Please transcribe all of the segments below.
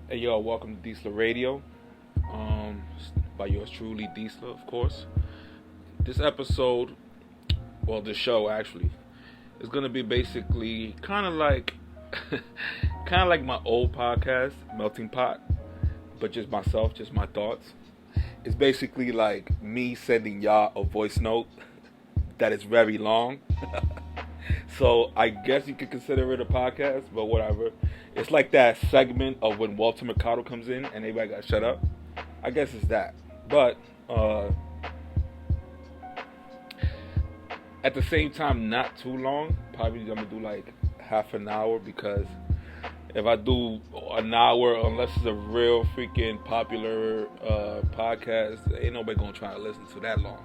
Hey yo, welcome to Disla Radio. Um, by yours truly, Disla, of course. This episode, well, this show actually, is gonna be basically kind of like my old podcast, Melting Pot, but just myself, just my thoughts. It's basically like me sending y'all a voice note that is very long. So I guess you could consider it a podcast, but whatever. It's like that segment of when Walter Mercado comes in and everybody got shut up. I guess it's that. But at the same time, not too long. Probably I'm gonna do like half an hour because if I do an hour, unless it's a real freaking popular podcast, ain't nobody gonna try to listen to that long,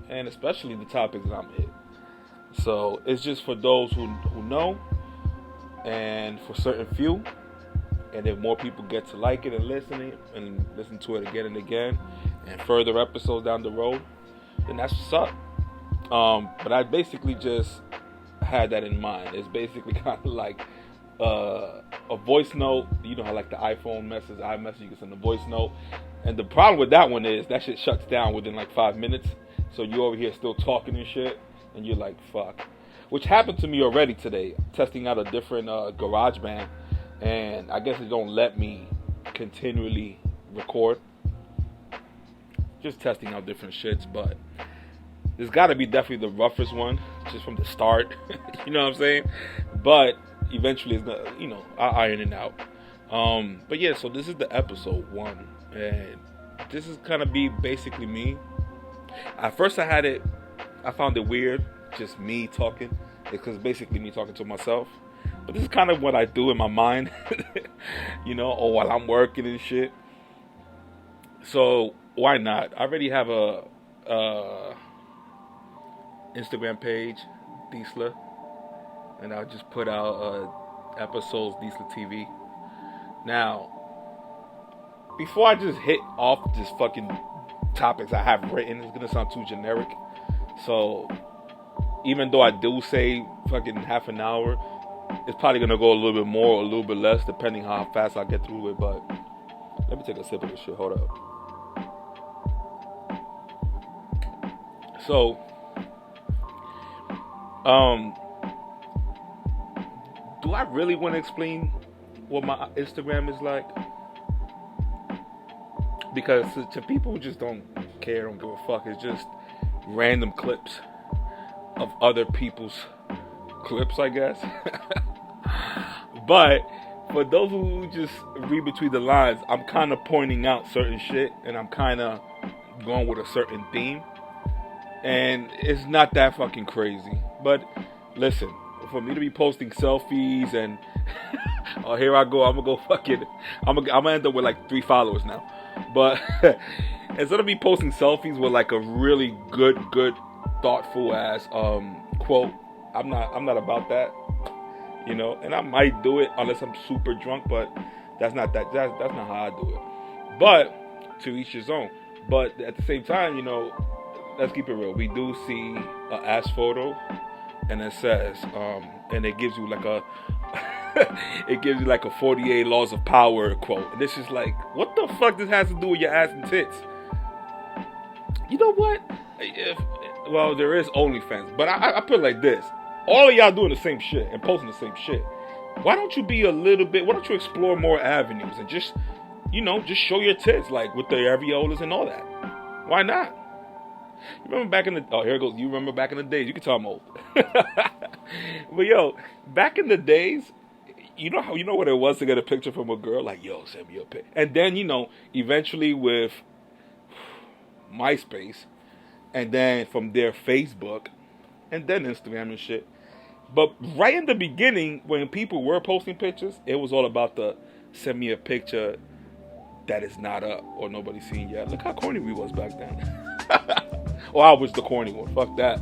And especially the topics that I'm in. So it's just for those who know, and for certain few. And if more people get to like it and listen to it again and again, and further episodes down the road, then that's what's up. But I basically just had that in mind. It's basically kind of like a voice note. You know how like the iMessage, you can send a voice note. And the problem with that one is that shit shuts down within like 5 minutes. So you over here still talking and shit, and you're like, fuck. Which happened to me already today, testing out a different GarageBand, and I guess it don't let me continually record. Just testing out different shits, but there's got to be definitely the roughest one, just from the start. You know what I'm saying? But eventually, it's gonna, I'll iron it out. But yeah, so this is the episode 1, and this is gonna be basically me. At first, I found it weird, just me talking, because basically me talking to myself. But this is kind of what I do in my mind, or while I'm working and shit. So why not? I already have a Instagram page, Disla, and I'll just put out episodes, Disla TV. Now, before I just hit off this fucking topics I have written, it's gonna sound too generic. So even though I do say fucking half an hour, it's probably gonna go a little bit more or a little bit less depending how fast I get through it. But let me take a sip of this shit. Hold up. So, do I really want to explain what my Instagram is like? Because to people who just don't care, don't give a fuck, it's just random clips of other people's clips, I guess. But for those who just read between the lines, I'm kind of pointing out certain shit, and I'm kind of going with a certain theme, and it's not that fucking crazy. But listen, for me to be posting selfies and oh, here I go, I'm gonna end up with like 3 followers now. But instead of me posting selfies with like a really good thoughtful ass quote, I'm not about that, and I might do it unless I'm super drunk, but that's not how I do it. But to each his own. But at the same time, let's keep it real. We do see an ass photo, and it says, and it gives you like a 48 laws of power quote. And this is like, what the fuck this has to do with your ass and tits? You know what? Well, there is OnlyFans, but I put it like this: all of y'all doing the same shit and posting the same shit. Why don't you explore more avenues and just show your tits, like with the areolas and all that? Why not? You remember back in the here it goes. You remember back in the days? You can tell I'm old. But yo, back in the days, you know what it was to get a picture from a girl? Like, yo, send me a pic. And then eventually with MySpace, and then from there Facebook, and then Instagram and shit. But right in the beginning, when people were posting pictures, it was all about the send me a picture that is not up or nobody's seen yet. Look how corny we was back then. Or I was the corny one. Fuck that.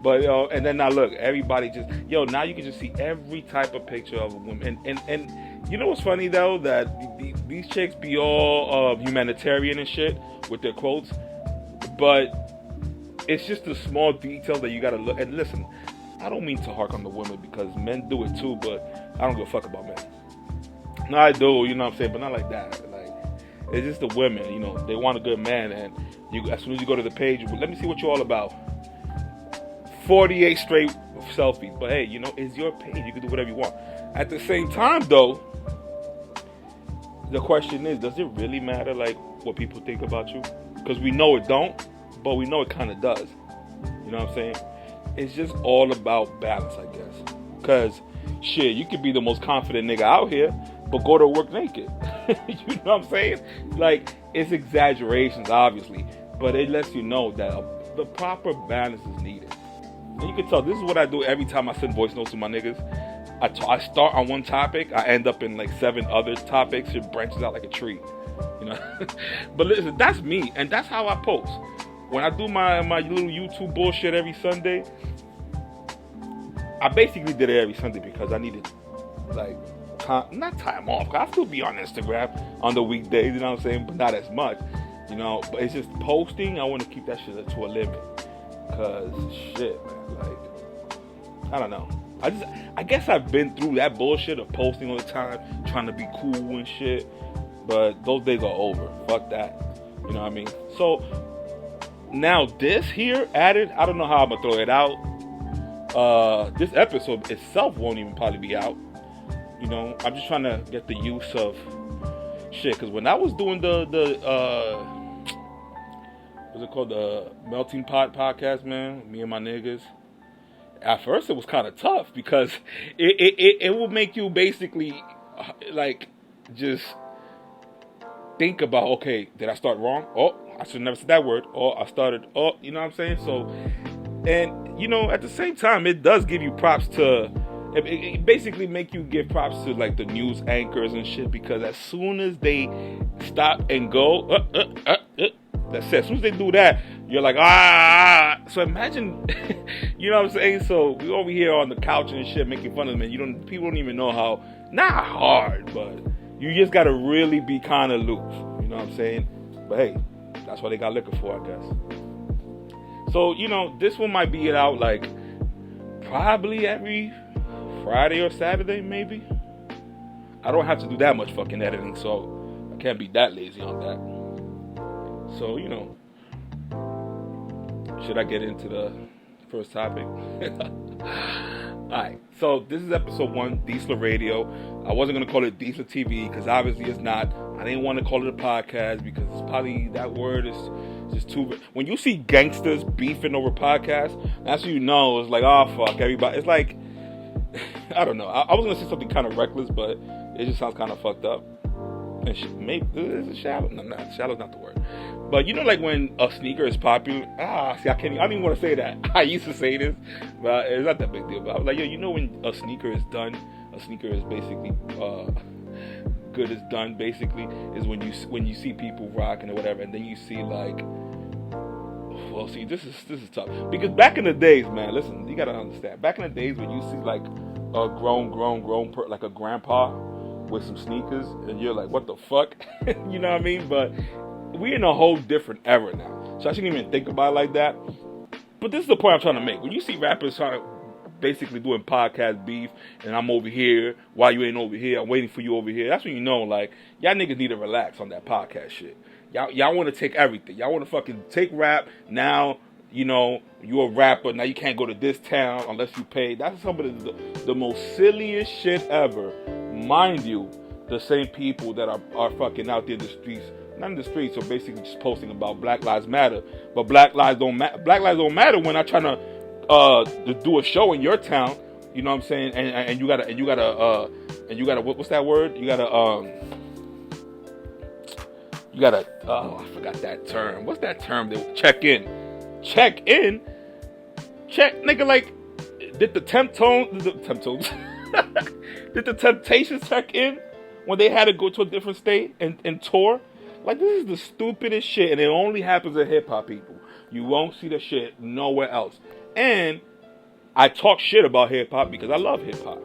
But and then now look, everybody just now you can just see every type of picture of a woman. And you know what's funny though, that these chicks be all humanitarian and shit with their quotes, but it's just the small detail that you gotta look. And listen, I don't mean to hark on the women because men do it too, but I don't give a fuck about men. No, I do, you know what I'm saying, but not like that. Like, it's just the women, you know, they want a good man, and as soon as you go to the page, let me see what you're all about. 48 straight selfies, but hey, you know, it's your page. You can do whatever you want. At the same time, though, the question is, does it really matter, like, what people think about you? Because we know it don't, but we know it kind of does. You know what I'm saying? It's just all about balance, I guess. Because, shit, you could be the most confident nigga out here, but go to work naked. You know what I'm saying? Like, it's exaggerations, obviously, but it lets you know that the proper balance is needed. And you can tell, this is what I do every time I send voice notes to my niggas. I start on one topic, I end up in like 7 other topics. It branches out like a tree, you know. But listen, that's me, and that's how I post. When I do my little YouTube bullshit every Sunday, I basically did it every Sunday because I needed, like, not time off. Cause I still be on Instagram on the weekdays, you know what I'm saying, but not as much, you know. But it's just posting. I want to keep that shit to a limit, cause shit, man, like, I don't know. I guess I've been through that bullshit of posting all the time, trying to be cool and shit. But those days are over. Fuck that. You know what I mean? So now this here added, I don't know how I'm gonna throw it out. This episode itself won't even probably be out. You know, I'm just trying to get the use of shit. Cause when I was doing the what's it called, the Melting Pot podcast, man, me and my niggas. At first, it was kind of tough because it would make you basically like just think about, okay, did I start wrong? Oh, I should have never said that word. Oh, I started. Oh, you know what I'm saying? So, and you know, at the same time, it does give you props to. It basically make you give props to like the news anchors and shit, because as soon as they stop and go, that's it. As soon as they do that, you're like, ah. So imagine, you know what I'm saying? So we over here on the couch and shit making fun of them, and people don't even know how, not hard, but you just gotta really be kind of loose. You know what I'm saying? But hey, that's what they got liquor for, I guess. So, you know, this one might be it out like probably every Friday or Saturday, maybe. I don't have to do that much fucking editing, so I can't be that lazy on that. So, you know, should I get into the first topic? Alright, so this is episode 1, Disla Radio. I wasn't going to call it Disla TV because obviously it's not. I didn't want to call it a podcast because it's probably, that word is just too... When you see gangsters beefing over podcasts, that's when you know it's like, oh, fuck, everybody. It's like, I don't know. I was going to say something kind of reckless, but it just sounds kind of fucked up. And maybe is it shallow? No, not shallow's not the word. But you know, like when a sneaker is popular. See, I don't even want to say that. I used to say this, but it's not that big deal. But I was like, yo, you know, when a sneaker is done, a sneaker is basically good is done. Basically, is when you see people rocking or whatever, and then you see like, well, see, this is tough because back in the days, man. Listen, you gotta understand. Back in the days when you see like a grown like a grandpa with some sneakers, and you're like, what the fuck? You know what I mean? But we're in a whole different era now, so I shouldn't even think about it like that. But this is the point I'm trying to make. When you see rappers trying to basically doing podcast beef, and I'm over here while you ain't over here, I'm waiting for you over here, that's when you know, like, y'all niggas need to relax on that podcast shit. Y'all want to take everything. Y'all want to fucking take rap. Now, you know, you're a rapper. Now you can't go to this town unless you pay. That's some of the most silliest shit ever. Mind you, the same people that are fucking out there in the streets, not in the streets, so basically just posting about Black Lives Matter. But Black Lives don't matter when I'm trying to do a show in your town. You know what I'm saying? And you gotta what's that word? You gotta I forgot that term. What's that term? They check in, nigga. Like, did the Temptones did the Temptations check in when they had to go to a different state and tour? Like, this is the stupidest shit, and it only happens to hip-hop people. You won't see the shit nowhere else. And I talk shit about hip-hop because I love hip-hop.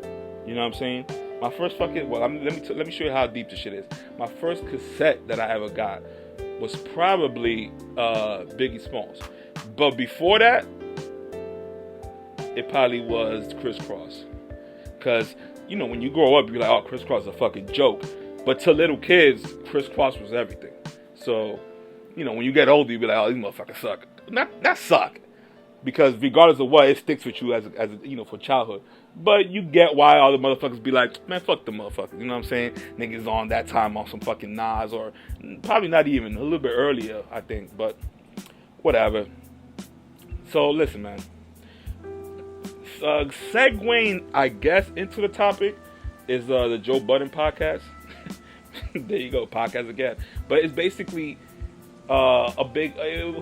You know what I'm saying? My first fucking... Well, let me show you how deep this shit is. My first cassette that I ever got was probably Biggie Smalls. But before that, it probably was Criss Cross. Because, you know, when you grow up, you're like, oh, Criss Cross is a fucking joke. But to little kids, crisscross was everything. So, when you get older, you be like, oh, these motherfuckers suck. Not suck. Because regardless of what, it sticks with you as for childhood. But you get why all the motherfuckers be like, man, fuck the motherfuckers. You know what I'm saying? Niggas on that time on some fucking Nas, or probably not even, a little bit earlier, I think. But whatever. So listen, man. Segueing, I guess, into the topic is the Joe Budden podcast. There you go, podcast again. But it's basically not kind of a big deal.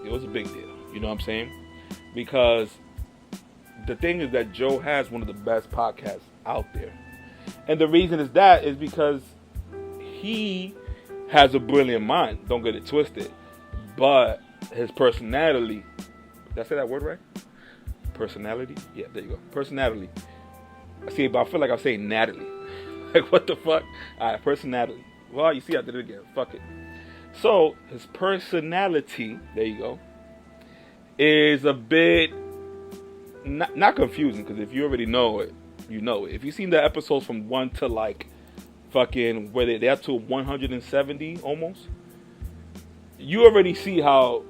It was a big deal. You know what I'm saying? Because the thing is that Joe has one of the best podcasts out there. And the reason is because he has a brilliant mind. Don't get it twisted. But his personality, did I say that word right? Personality? Yeah, there you go. Personality. See, but I feel like I'm saying Natalie. Like, what the fuck? Alright, personality. Well, you see, I did it again. Fuck it. So, his personality, there you go, is a bit not confusing, because if you already know it, you know it. If you've seen the episodes from 1 to like fucking where they're up to 170 almost, you already see how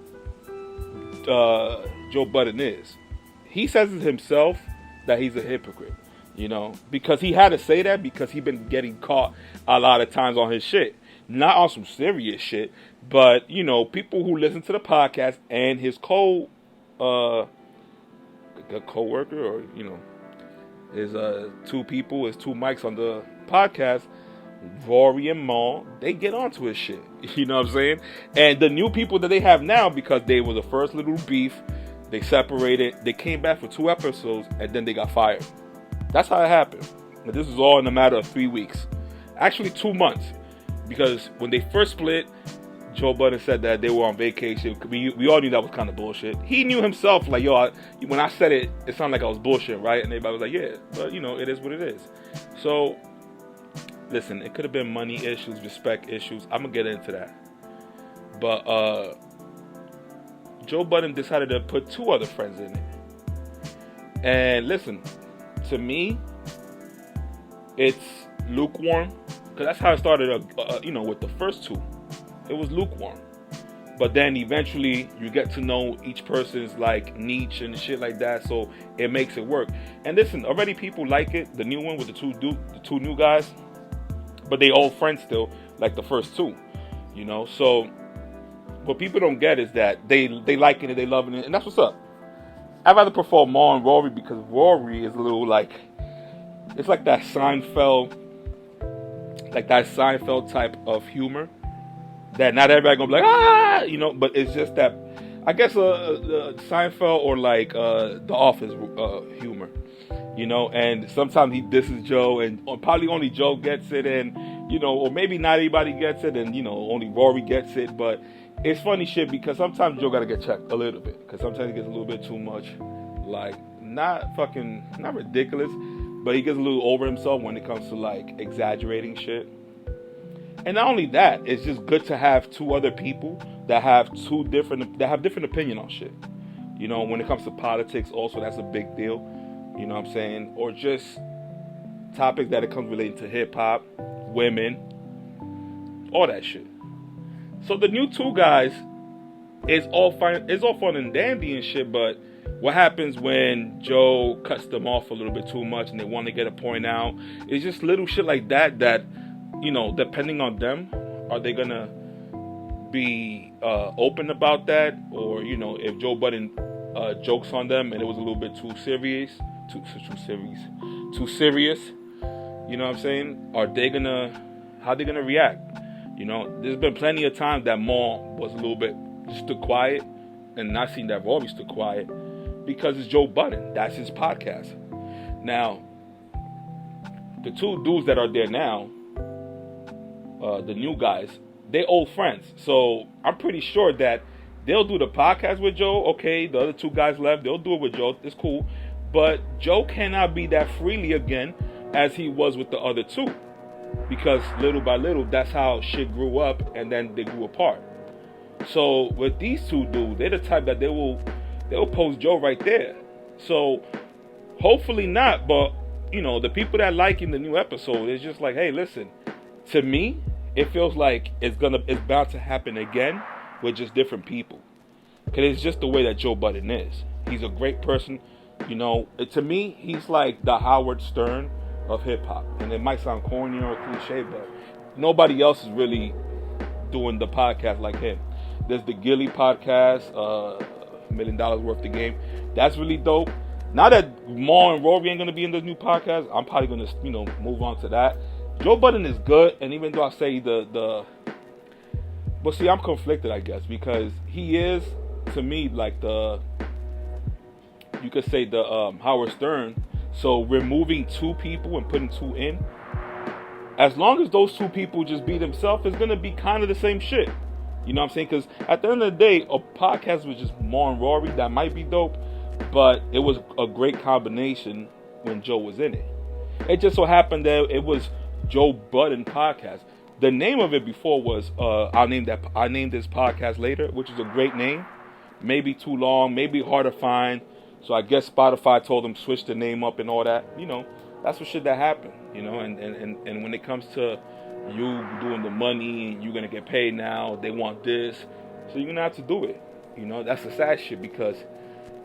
Joe Budden is. He says it himself that he's a hypocrite, because he had to say that because he's been getting caught a lot of times on his shit. Not on some serious shit, but, people who listen to the podcast and his co-worker or, his two two mics on the podcast, Rory and Maul, they get onto his shit. You know what I'm saying? And the new people that they have now, because they were the first little beef, they separated, they came back for 2 episodes, and then they got fired. That's how it happened. And this is all in a matter of 3 weeks. Actually, 2 months. Because when they first split, Joe Budden said that they were on vacation. We all knew that was kind of bullshit. He knew himself, like, when I said it, it sounded like I was bullshit, right? And everybody was like, yeah, but, it is what it is. So, listen, it could have been money issues, respect issues. I'm going to get into that. But, Joe Budden decided to put 2 other friends in it. And listen, to me, it's lukewarm. Because that's how it started, with the first 2. It was lukewarm. But then eventually you get to know each person's like niche and shit like that, so it makes it work. And listen, already people like it, the new one with the two new guys, but they old friends still, like the first 2. So what people don't get is that they liking it, they loving it, and that's what's up. I'd rather prefer Maul and Rory, because Rory is a little like, it's like that Seinfeld type of humor that not everybody gonna be like, but it's just that, I guess, Seinfeld or like The Office humor, and sometimes he disses Joe, and probably only Joe gets it, and or maybe not everybody gets it, and only Rory gets it. But it's funny shit, because sometimes Joe gotta get checked a little bit, because sometimes he gets a little bit too much, like not ridiculous, but he gets a little over himself when it comes to like exaggerating shit. And not only that, it's just good to have 2 other people that have different opinion on shit. When it comes to politics, also that's a big deal. You know what I'm saying? Or just topics that it comes relating to hip hop, women, all that shit. So the new 2 guys, it's all fine and dandy and shit, but what happens when Joe cuts them off a little bit too much and they want to get a point out? It's just little shit like that, depending on them, are they gonna be open about that? Or, if Joe Budden jokes on them and it was a little bit too serious, you know what I'm saying? How they gonna react? There's been plenty of times that Maul was a little bit stood quiet, and not seen that Rory stood quiet, because it's Joe Budden. That's his podcast. Now, the 2 dudes that are there now, the new guys, they old friends. So I'm pretty sure that they'll do the podcast with Joe. Okay, the other 2 guys left, they'll do it with Joe. It's cool. But Joe cannot be that freely again as he was with the other 2. Because little by little, that's how shit grew up, and then they grew apart. So with these 2 dudes, they're the type that they'll post Joe right there. So hopefully not, but the people that liking the new episode is just like, hey, listen, to me, it feels like it's bound to happen again with just different people. Because it's just the way that Joe Budden is. He's a great person. To me, he's like the Howard Stern of hip-hop. And it might sound corny or cliche, but nobody else is really doing the podcast like him. There's the Gilly podcast, $1 Million Worth the Game. That's really dope. Now that Maul and Rory ain't going to be in this new podcast, I'm probably going to, move on to that. Joe Budden is good, and even though I say but see, I'm conflicted, I guess, because he is, to me, like you could say the Howard Stern. So removing 2 people and putting 2 in, as long as those 2 people just be themselves, it's going to be kind of the same shit. You know what I'm saying? Because at the end of the day, a podcast with just Maul and Rory, that might be dope, but it was a great combination when Joe was in it. It just so happened that it was Joe Budden podcast. The name of it before was I named this podcast later, which is a great name. Maybe too long, maybe hard to find. So I guess Spotify told them switch the name up and all that. That's what shit that happened. And when it comes to you doing the money, you're gonna get paid now. They want this, so you're gonna have to do it. That's the sad shit, because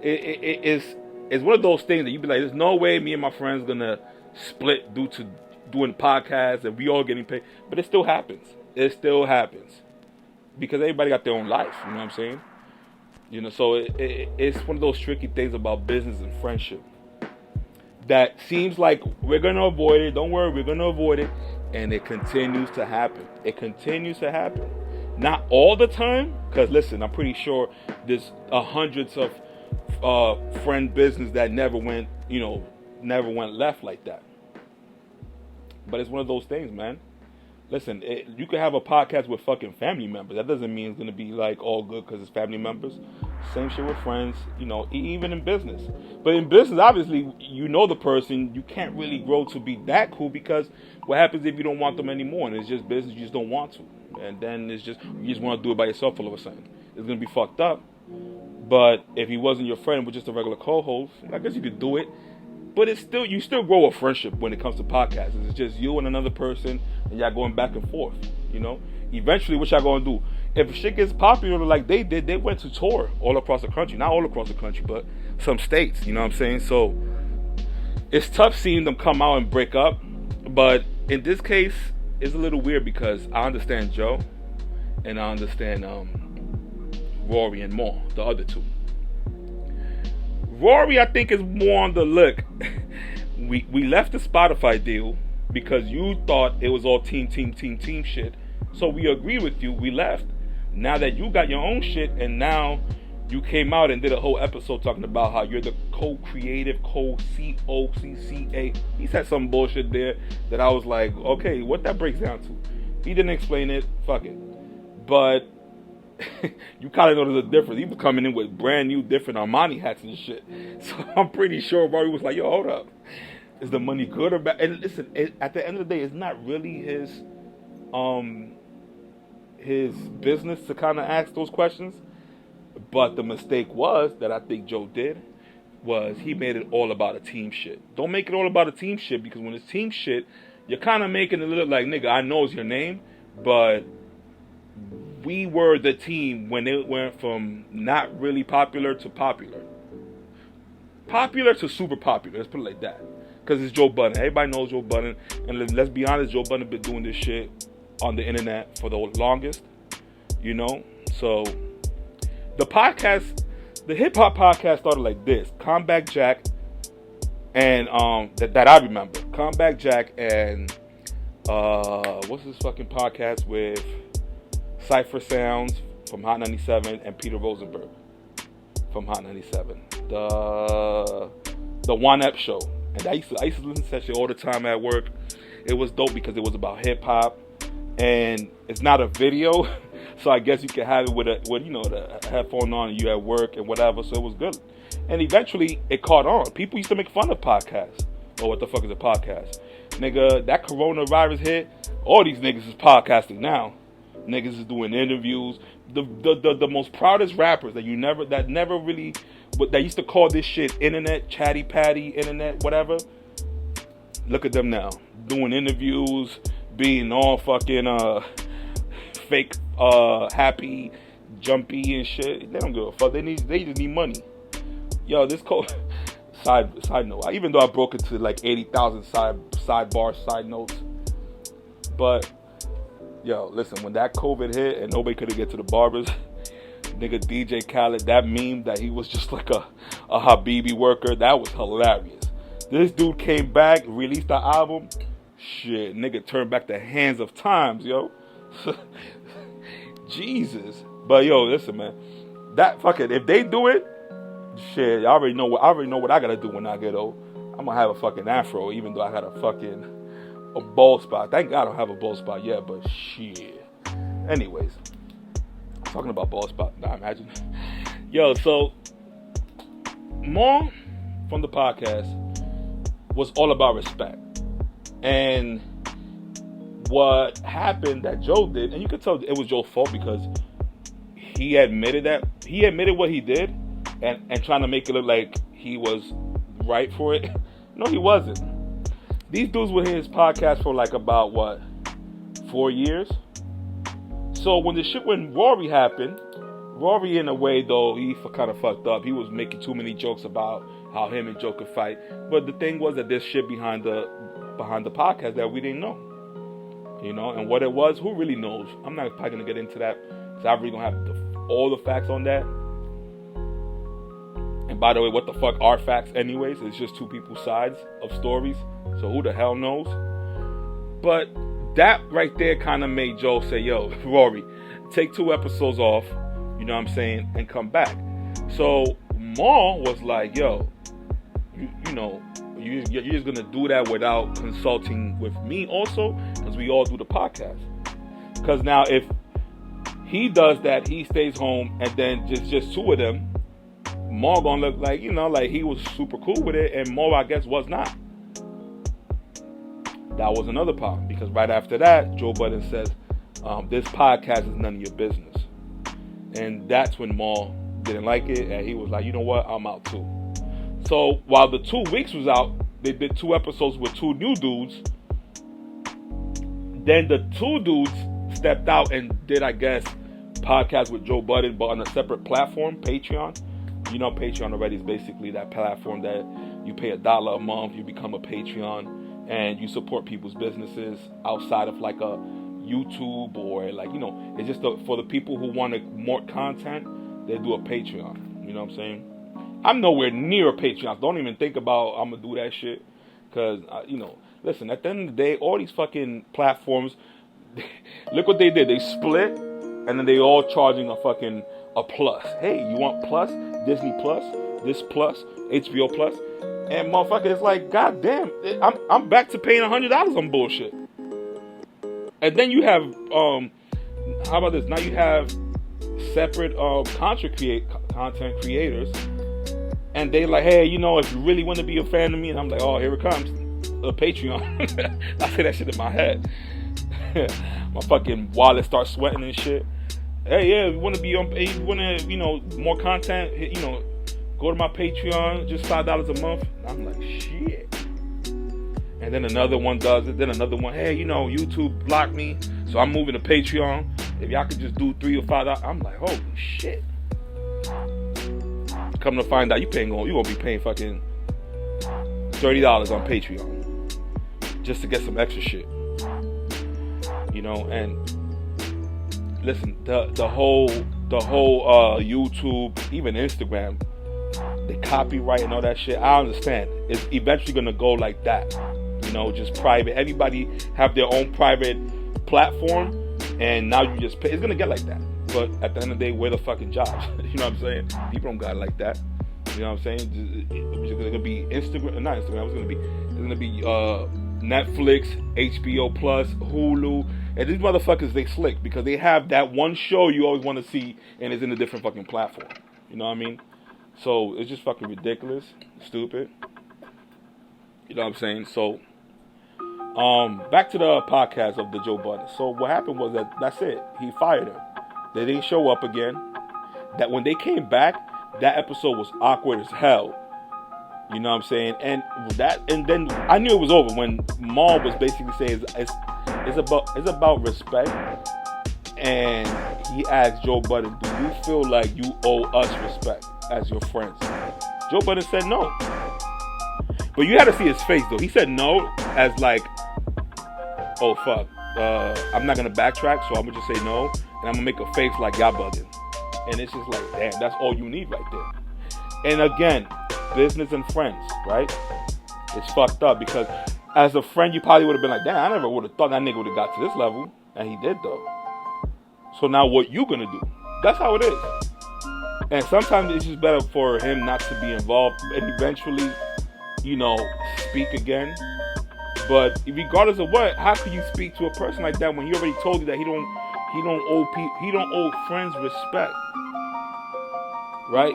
it's one of those things that you be like, there's no way me and my friends gonna split due to doing podcasts and we all getting paid. But it still happens. It still happens because everybody got their own life. You know what I'm saying? So it's one of those tricky things about business and friendship that seems like we're gonna avoid it. Don't worry, we're gonna avoid it. And it continues to happen. It continues to happen. Not all the time, because listen, I'm pretty sure there's hundreds of friend business that never went left like that. But it's one of those things, man. Listen, you could have a podcast with fucking family members. That doesn't mean it's gonna be like all good because it's family members. Same shit with friends, even in business. But in business, obviously, the person, you can't really grow to be that cool, because what happens if you don't want them anymore and it's just business, you just don't want to. And then you just want to do it by yourself all of a sudden. It's gonna be fucked up. But if he wasn't your friend, but just a regular co-host, I guess you could do it. But you still grow a friendship when it comes to podcasts. It's just you and another person, and y'all going back and forth. Eventually, what y'all gonna do? If shit gets popular like they did, they went to tour all across the country. Not all across the country, but some states. You know what I'm saying? So it's tough seeing them come out and break up. But in this case, it's a little weird because I understand Joe, and I understand Rory and Maul, the other 2. Rory, I think, is more on the look. We left the Spotify deal because you thought it was all team shit. So we agreed with you. We left. Now that you got your own shit, and now you came out and did a whole episode talking about how you're the co-creative, co-COCCA. He said some bullshit there that I was like, okay, what that breaks down to? He didn't explain it. Fuck it. But you kind of know there's a difference. He was coming in with brand new, different Armani hats and shit. So I'm pretty sure Rory was like, yo, hold up. Is the money good or bad? And listen, at the end of the day, it's not really his business to kind of ask those questions. But the mistake was that I think Joe did was he made it all about a team shit. Don't make it all about a team shit, because when it's team shit, you're kind of making it look like, nigga, I know it's your name, but we were the team when it went from not really popular to popular. Popular to super popular, let's put it like that. Because it's Joe Budden. Everybody knows Joe Budden. And let's be honest, Joe Budden been doing this shit on the internet for the longest. So the podcast, the hip-hop podcast started like this. Comeback Jack and that I remember. Comeback Jack and what's this fucking podcast with Cypher Sounds from Hot 97 and Peter Rosenberg from Hot 97. The One Up Show. And I used to listen to that shit all the time at work. It was dope because it was about hip hop, and it's not a video, so I guess you can have it with the headphone on and you at work and whatever. So it was good. And eventually it caught on. People used to make fun of podcasts. Oh, what the fuck is a podcast? Nigga, that coronavirus hit, all these niggas is podcasting now. Niggas is doing interviews. The most proudest rappers that used to call this shit internet, chatty patty, internet, whatever. look at them now, doing interviews, being all fucking fake happy, jumpy and shit. They don't give a fuck. They just need money. Yo, this side note. Even though I broke into like 80,000 side notes, but yo, listen, when that COVID hit and nobody could get to the barbers, nigga DJ Khaled, that meme that he was just like a Habibi worker, that was hilarious. This dude came back, released the album. Shit, nigga turned back the hands of times, yo. Jesus. But yo, listen, man. That fucking, if they do it, shit, I already know what I gotta do when I get old. I'm gonna have a fucking afro, even though I got a bald spot. Thank God I don't have a bald spot yet, but shit. Anyways, talking about bald spot. Nah, imagine. Yo, so Maul from the podcast was all about respect. And what happened that Joe did, and you could tell it was Joe's fault because he admitted what he did and trying to make it look like he was right for it. No, he wasn't. These dudes were in his podcast for like about 4 years. So when the shit when Rory happened, Rory in a way though, he kind of fucked up. He was making too many jokes about how him and Joe could fight. But the thing was that there's shit behind the podcast that we didn't know. You know, and what it was, who really knows? I'm not probably gonna get into that because I really don't have all the facts on that. And by the way, what the fuck are facts anyways? It's just two people's sides of stories. So who the hell knows? But that right there kind of made Joe say, yo, Rory, take 2 episodes off, you know what I'm saying, and come back. So Maul was like, yo, you know, you're just going to do that without consulting with me also, because we all do the podcast. Because now if he does that, he stays home, and then just 2 of them, Maul going to look like, you know, like he was super cool with it, and Maul, I guess, was not. That was another problem, because right after that, Joe Budden says, this podcast is none of your business. And that's when Maul didn't like it, and he was like, you know what, I'm out too. So while the 2 weeks was out, they did 2 episodes with 2 new dudes. Then the 2 dudes stepped out and did, I guess, podcast with Joe Budden, but on a separate platform, Patreon. You know, Patreon already is basically that platform that you pay $1 a month, you become a Patreon, and you support people's businesses outside of like a YouTube or like, you know, it's just for the people who want more content, they do a Patreon. You know what I'm saying? I'm nowhere near a Patreon. Don't even think about I'm going to do that shit. Because, you know, listen, at the end of the day, all these fucking platforms, look what they did. They split, and then they all charging a plus. Hey, you want plus? Disney Plus? This Plus? HBO Plus? And motherfucker, it's like, goddamn, I'm back to paying $100 on bullshit. And then you have, how about this? Now you have separate content creators. And they like, hey, you know, if you really want to be a fan of me, and I'm like, oh, here it comes, a Patreon. I say that shit in my head. My fucking wallet starts sweating and shit. Hey, yeah, if you want to be on, you want to, you know, more content, you know, go to my Patreon, just $5 a month. And I'm like, shit. And then another one does it. Then another one, hey, you know, YouTube blocked me, so I'm moving to Patreon. If y'all could just do $3 or $5, I'm like, holy shit. Come to find out, you're gonna be paying fucking $30 on Patreon just to get some extra shit, you know. And listen, the whole YouTube, even Instagram, the copyright and all that shit. I understand. It's eventually gonna go like that, you know, just private. Everybody have their own private platform, and now you just pay. It's gonna get like that. But at the end of the day, we're the fucking jobs. You know what I'm saying? People don't got it like that. You know what I'm saying? It's going to be Instagram, not Instagram. It's going to be Netflix, HBO Plus, Hulu, and these motherfuckers, they slick because they have that one show you always want to see, and it's in a different fucking platform. You know what I mean? So it's just fucking ridiculous, stupid. You know what I'm saying? So back to the podcast of the Joe Budden. So what happened was that's it. He fired him. They didn't show up again. That when they came back, that episode was awkward as hell. You know what I'm saying? And then I knew it was over when Maul was basically saying it's about respect. And he asked Joe Budden, "Do you feel like you owe us respect as your friends?" Joe Budden said no. But you had to see his face though. He said no as like, "Oh fuck, I'm not gonna backtrack, so I'm gonna just say no, and I'm gonna make a face like y'all bugging." And it's just like, damn, that's all you need right there. And again, business and friends, right? It's fucked up because as a friend, you probably would have been like, damn, I never would have thought that nigga would have got to this level. And he did though. So now what you gonna do? That's how it is. And sometimes it's just better for him not to be involved and eventually, speak again. But regardless of what, how could you speak to a person like that when he already told you that he don't owe friends respect? Right?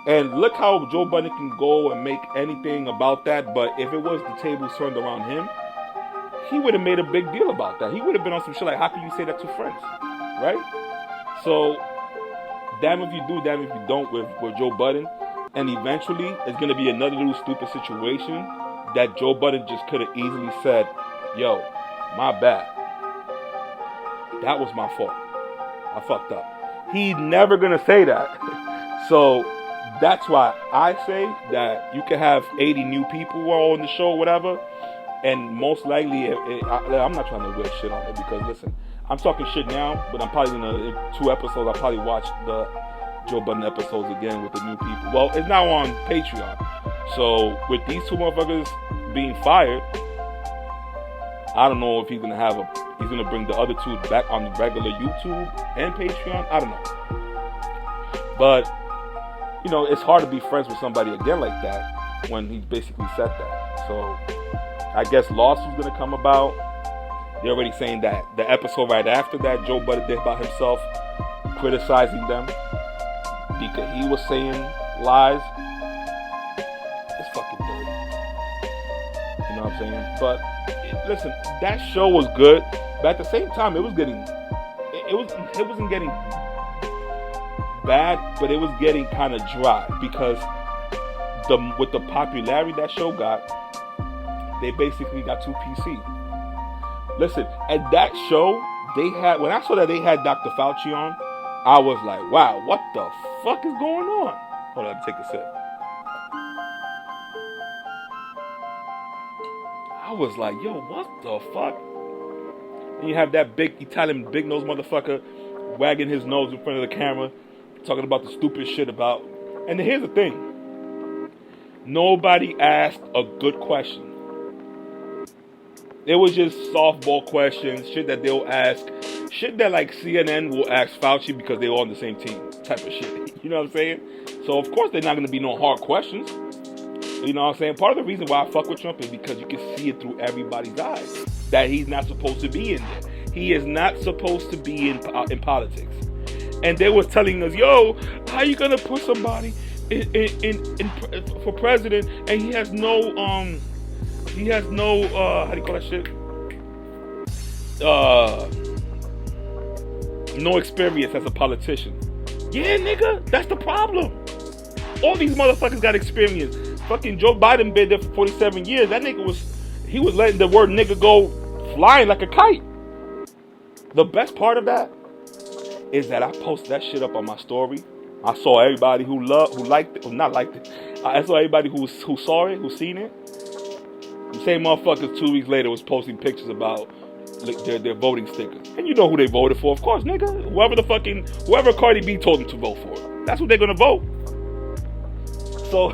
And look how Joe Budden can go and make anything about that, but if it was the tables turned around him, he would have made a big deal about that. He would have been on some shit like, how can you say that to friends? Right? So, damn if you do, damn if you don't with Joe Budden. And eventually, it's going to be another little stupid situation that Joe Budden just could have easily said, yo, my bad. That was my fault. I fucked up. He's never going to say that. So, that's why I say that you can have 80 new people who are on the show or whatever, and most likely, I'm not trying to wear shit on it because, listen, I'm talking shit now, but I'm probably going to, in 2 episodes, I'll probably watch the Joe Budden episodes again with the new people. Well, it's now on Patreon. So, with these 2 motherfuckers being fired, I don't know if he's going to bring the other 2 back on the regular YouTube and Patreon. I don't know. But, it's hard to be friends with somebody again like that when he basically said that. So, I guess lawsuit's going to come about. They're already saying that the episode right after that, Joe Budden did about himself, criticizing them because he was saying lies. It's fucking dirty. You know what I'm saying? But listen, that show was good, but at the same time, it wasn't getting bad, but it was getting kind of dry because with the popularity that show got, they basically got too PC. Listen, at that show, when I saw that they had Dr. Fauci on, I was like, wow, what the fuck is going on? Hold on, take a sip. I was like, yo, what the fuck? And you have that big Italian big nose motherfucker wagging his nose in front of the camera, talking about the stupid shit about. And here's the thing. Nobody asked a good question. It was just softball questions, shit that they'll ask, shit that like CNN will ask Fauci because they're all on the same team, type of shit. You know what I'm saying? So of course they're not going to be no hard questions. You know what I'm saying? Part of the reason why I fuck with Trump is because you can see it through everybody's eyes that he's not supposed to be in there. He is not supposed to be in politics. And they were telling us, yo, how you gonna put somebody in for president and he has no how do you call that shit? No experience as a politician. Yeah, nigga, that's the problem. All these motherfuckers got experience. Fucking Joe Biden been there for 47 years. That nigga was letting the word nigga go flying like a kite. The best part of that is that I posted that shit up on my story. I saw everybody who liked it, or not liked it. I saw everybody who saw it, who seen it. The same motherfuckers 2 weeks later was posting pictures about their voting stickers. And you know who they voted for, of course, nigga. Whoever Cardi B told them to vote for. That's what they're gonna vote. So,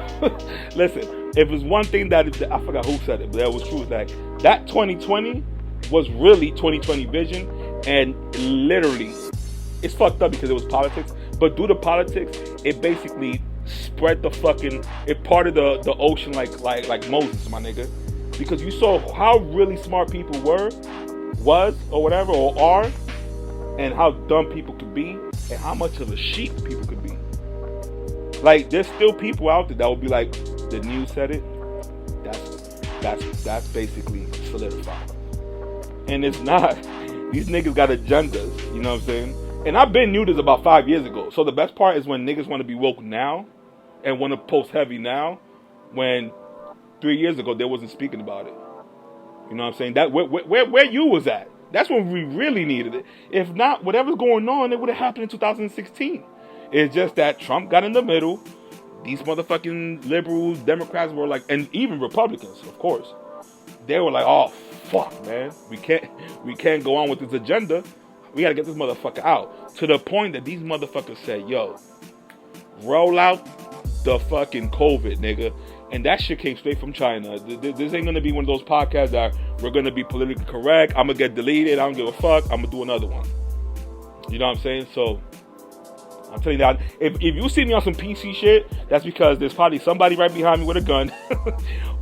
listen, if it's one thing that I forgot who said it, but that was true, like that 2020 was really 2020 vision, and literally, it's fucked up because it was politics. But due to politics, it basically spread it parted the ocean like Moses, my nigga. Because you saw how really smart people was, or whatever, or are, and how dumb people could be, and how much of a sheep people could be. Like, there's still people out there that will be like, the news said it. That's basically solidified. And it's not. These niggas got agendas, you know what I'm saying? And I've been knew this about 5 years ago. So the best part is when niggas want to be woke now and want to post heavy now, when 3 years ago, they wasn't speaking about it. You know what I'm saying? That where you was at. That's when we really needed it. If not, whatever's going on, it would have happened in 2016. It's just that Trump got in the middle. These motherfucking liberals, Democrats were like, and even Republicans, of course, they were like, "Oh fuck, man, we can't go on with this agenda. We gotta get this motherfucker out." To the point that these motherfuckers said, "Yo, roll out the fucking COVID, nigga." And that shit came straight from China. This ain't gonna be one of those podcasts that we're gonna be politically correct. I'm gonna get deleted. I don't give a fuck. I'm gonna do another one. You know what I'm saying? So I'm telling you that if you see me on some PC shit, that's because there's probably somebody right behind me with a gun,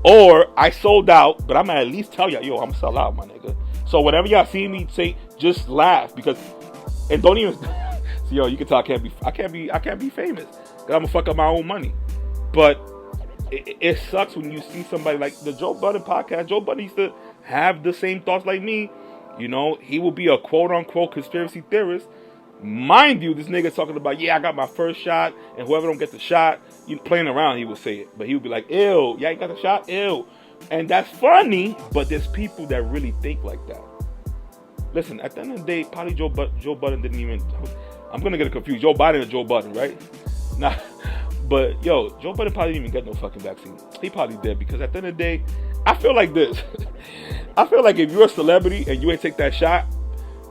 or I sold out. But I'm gonna at least tell y'all, yo, I'm gonna sell out, my nigga. So whatever y'all see me say, just laugh because, and don't even. So, yo, you can tell I can't be famous because I'm gonna fuck up my own money. But it sucks when you see somebody like the Joe Budden podcast. Joe Budden used to have the same thoughts like me. You know, he will be a quote-unquote conspiracy theorist. Mind you, this nigga talking about, yeah, I got my first shot, and whoever don't get the shot, you playing around, he would say it. But he would be like, ew, yeah, you got the shot? Ew. And that's funny, but there's people that really think like that. Listen, at the end of the day, probably Joe Budden didn't even, I'm going to get it confused. Joe Biden or Joe Budden, right? Nah. But, yo, Joe Budden probably didn't even get no fucking vaccine. He probably did, because at the end of the day, I feel like this. I feel like if you're a celebrity and you ain't take that shot,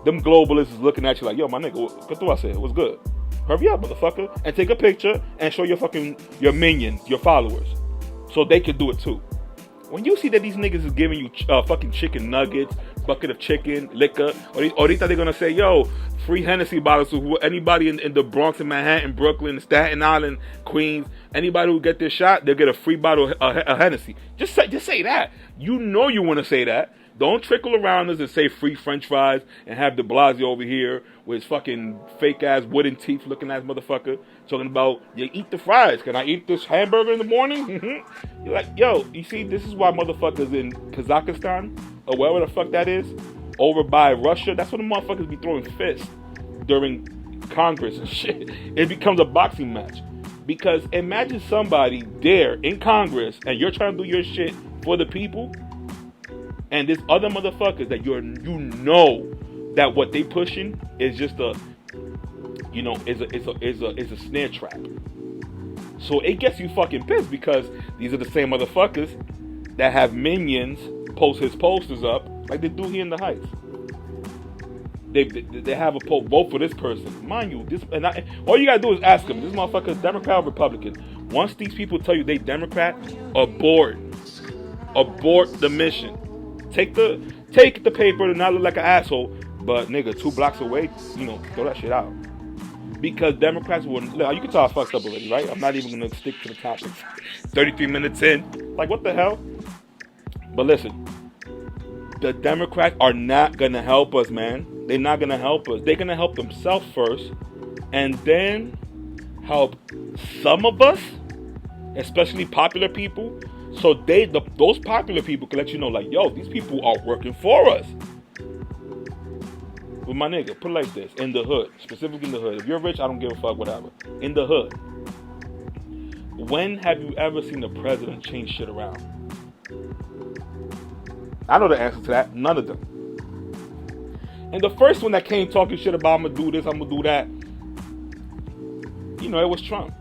them globalists is looking at you like, yo, my nigga, what do I say? What's good? Hurry up, motherfucker. And take a picture and show your minions, your followers, so they can do it too. When you see that these niggas is giving you fucking chicken nuggets, bucket of chicken, liquor, or they thought they're going to say, yo, free Hennessy bottles to anybody in the Bronx and Manhattan, Brooklyn, Staten Island, Queens, anybody who get this shot, they'll get a free bottle of Hennessy. Just say that. You know you want to say that. Don't trickle around us and say free French fries and have de Blasio over here with his fucking fake-ass wooden teeth looking ass motherfucker talking about, you eat the fries. Can I eat this hamburger in the morning? You're like, yo, you see, this is why motherfuckers in Kazakhstan, or wherever the fuck that is, over by Russia, that's when the motherfuckers be throwing fists during Congress and shit. It becomes a boxing match. Because imagine somebody there in Congress and you're trying to do your shit for the people, and this other motherfuckers that you know that what they pushing is just a snare trap. So it gets you fucking pissed because these are the same motherfuckers that have minions post his posters up like they do here in the Heights. They have a vote for this person, mind you. All you gotta do is ask them: this motherfucker is Democrat or Republican? Once these people tell you they Democrat, abort the mission. Take the paper to not look like an asshole, but nigga, 2 blocks away, throw that shit out. Because Democrats will, you can tell I fucked up already, right? I'm not even gonna stick to the topics. 33 minutes in, like what the hell? But listen, the Democrats are not gonna help us, man. They're not gonna help us. They're gonna help themselves first, and then help some of us, especially popular people. So those popular people can let you know, like, yo, these people are working for us. But my nigga, put it like this: in the hood, specifically in the hood. If you're rich, I don't give a fuck, whatever. In the hood, when have you ever seen the president change shit around? I know the answer to that. None of them. And the first one that came talking shit about, I'm gonna do this, I'm gonna do that, it was Trump.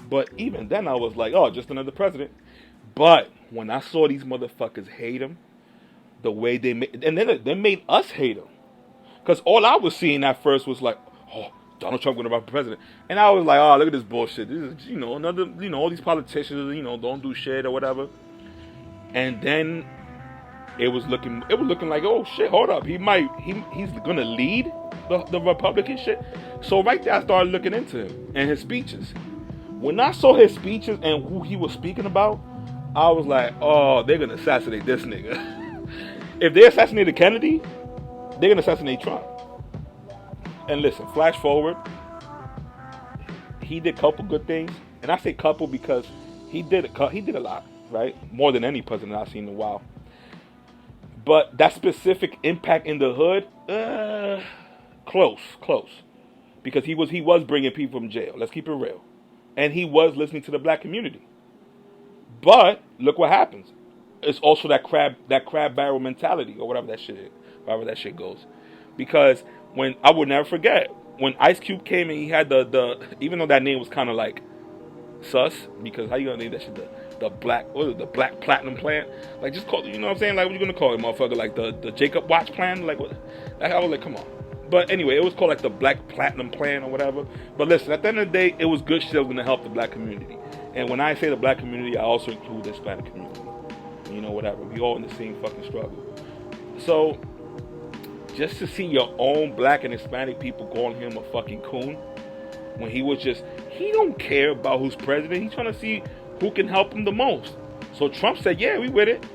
But even then, I was like, oh, just another president. But when I saw these motherfuckers hate him, the way they made, and then they made us hate him. Because all I was seeing at first was like, oh, Donald Trump gonna run for president. And I was like, oh, look at this bullshit. This is, another, all these politicians, don't do shit or whatever. And then it was looking like, oh shit, hold up. He's gonna lead the Republican shit. So right there, I started looking into him and his speeches. When I saw his speeches and who he was speaking about, I was like, oh, they're going to assassinate this nigga. If they assassinated Kennedy, they're going to assassinate Trump. And listen, flash forward, he did a couple good things. And I say couple because he did a lot, right? More than any president I've seen in a while. But that specific impact in the hood, close. Because he was bringing people from jail. Let's keep it real. And he was listening to the black community. But look what happens. It's also that crab barrel mentality or whatever that shit is, however that shit goes. Because when I would never forget when Ice Cube came and he had the even though that name was kind of like sus, because how you gonna name that shit the black platinum plan? Like just call, you know what I'm saying? Like what you gonna call it, motherfucker? Like the Jacob Watch plan? Like what? Like, I was like, come on. But anyway, it was called like the black platinum plan or whatever. But listen, at the end of the day, it was good shit that was gonna help the black community. And when I say the black community, I also include the Hispanic community. You know, whatever. We all in the same fucking struggle. So just to see your own black and Hispanic people calling him a fucking coon when he don't care about who's president. He's trying to see who can help him the most. So Trump said, yeah, we with it.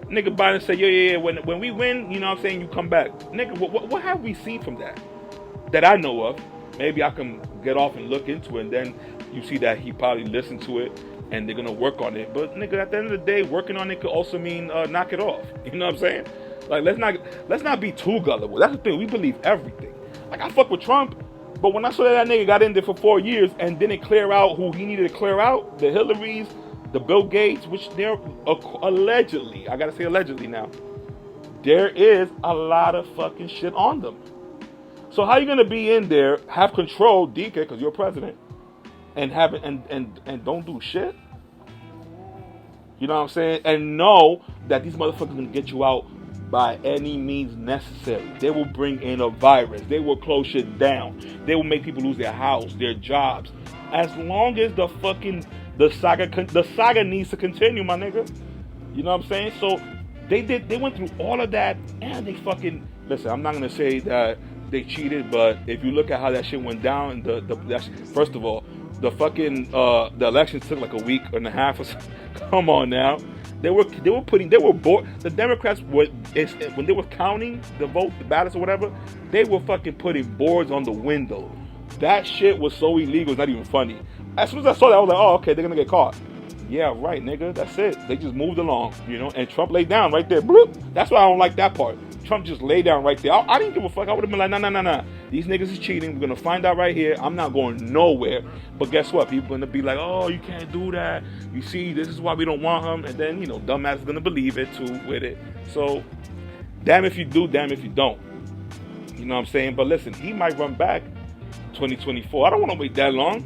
Nigga Biden said, yeah. When we win, you know what I'm saying, you come back. Nigga, what have we seen from that I know of? Maybe I can get off and look into it, and then you see that he probably listened to it and they're gonna work on it. But nigga, at the end of the day, working on it could also mean knock it off. You know what I'm saying? Like let's not be too gullible. That's the thing. We believe everything. Like I fuck with Trump, but when I saw that nigga got in there for 4 years and didn't clear out who he needed to clear out, the Hillarys, the Bill Gates, which they're allegedly, I gotta say allegedly now, there is a lot of fucking shit on them. So how you gonna be in there, have control, DK, because you're president, and have it and don't do shit? You know what I'm saying? And know that these motherfuckers gonna get you out by any means necessary. They will bring in a virus. They will close shit down. They will make people lose their house, their jobs. As long as the saga needs to continue, my nigga. You know what I'm saying? So they went through all of that, and they fucking listen. I'm not gonna say that they cheated, but if you look at how that shit went down, first of all, the fucking the elections took like a week and a half or so. Come on now. They were bored. The Democrats when they were counting the vote, the ballots or whatever, they were fucking putting boards on the window. That shit was so illegal, it's not even funny. As soon as I saw that, I was like, oh, okay, they're gonna get caught. Yeah, right, nigga, that's it. They just moved along, you know, and Trump laid down right there. Bloop. That's why I don't like that part. Trump just laid down right there. I didn't give a fuck. I would have been like, nah. These niggas is cheating. We're gonna find out right here. I'm not going nowhere. But guess what? People gonna be like, oh, you can't do that. You see, this is why we don't want him. And then, you know, dumbass is gonna believe it too with it. So, damn if you do, damn if you don't. You know what I'm saying? But listen, he might run back 2024. I don't want to wait that long.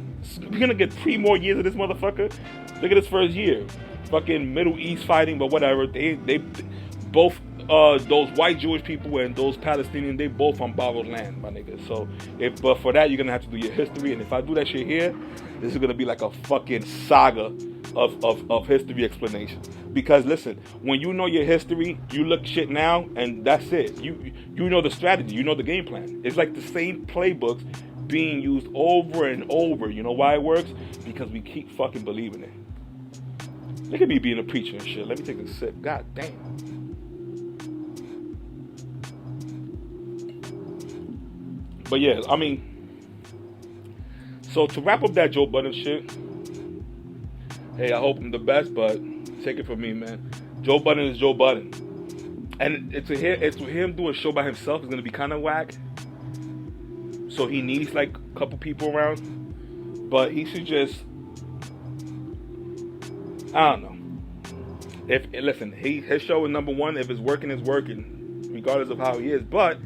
We're gonna get 3 more years of this motherfucker. Look at his first year. Fucking Middle East fighting, but whatever. They both those white Jewish people and those Palestinians, they both on borrowed land, my nigga. So but for that, you're gonna have to do your history. And if I do that shit here, this is gonna be like a fucking saga of history explanation. Because listen, when you know your history, you look shit now, and that's it. You know the strategy, you know the game plan. It's like the same playbooks being used over and over. You know why it works? Because we keep fucking believing it. Look at me being a preacher and shit. Let me take a sip. God damn. But yeah, I mean, so to wrap up that Joe Budden shit, hey, I hope I'm the best, but take it from me, man. Joe Budden is Joe Budden. And it's to him do a show by himself is going to be kind of whack. So he needs like a couple people around. But he should just, I don't know. Listen, his show is number one. If it's working, it's working, regardless of how he is. But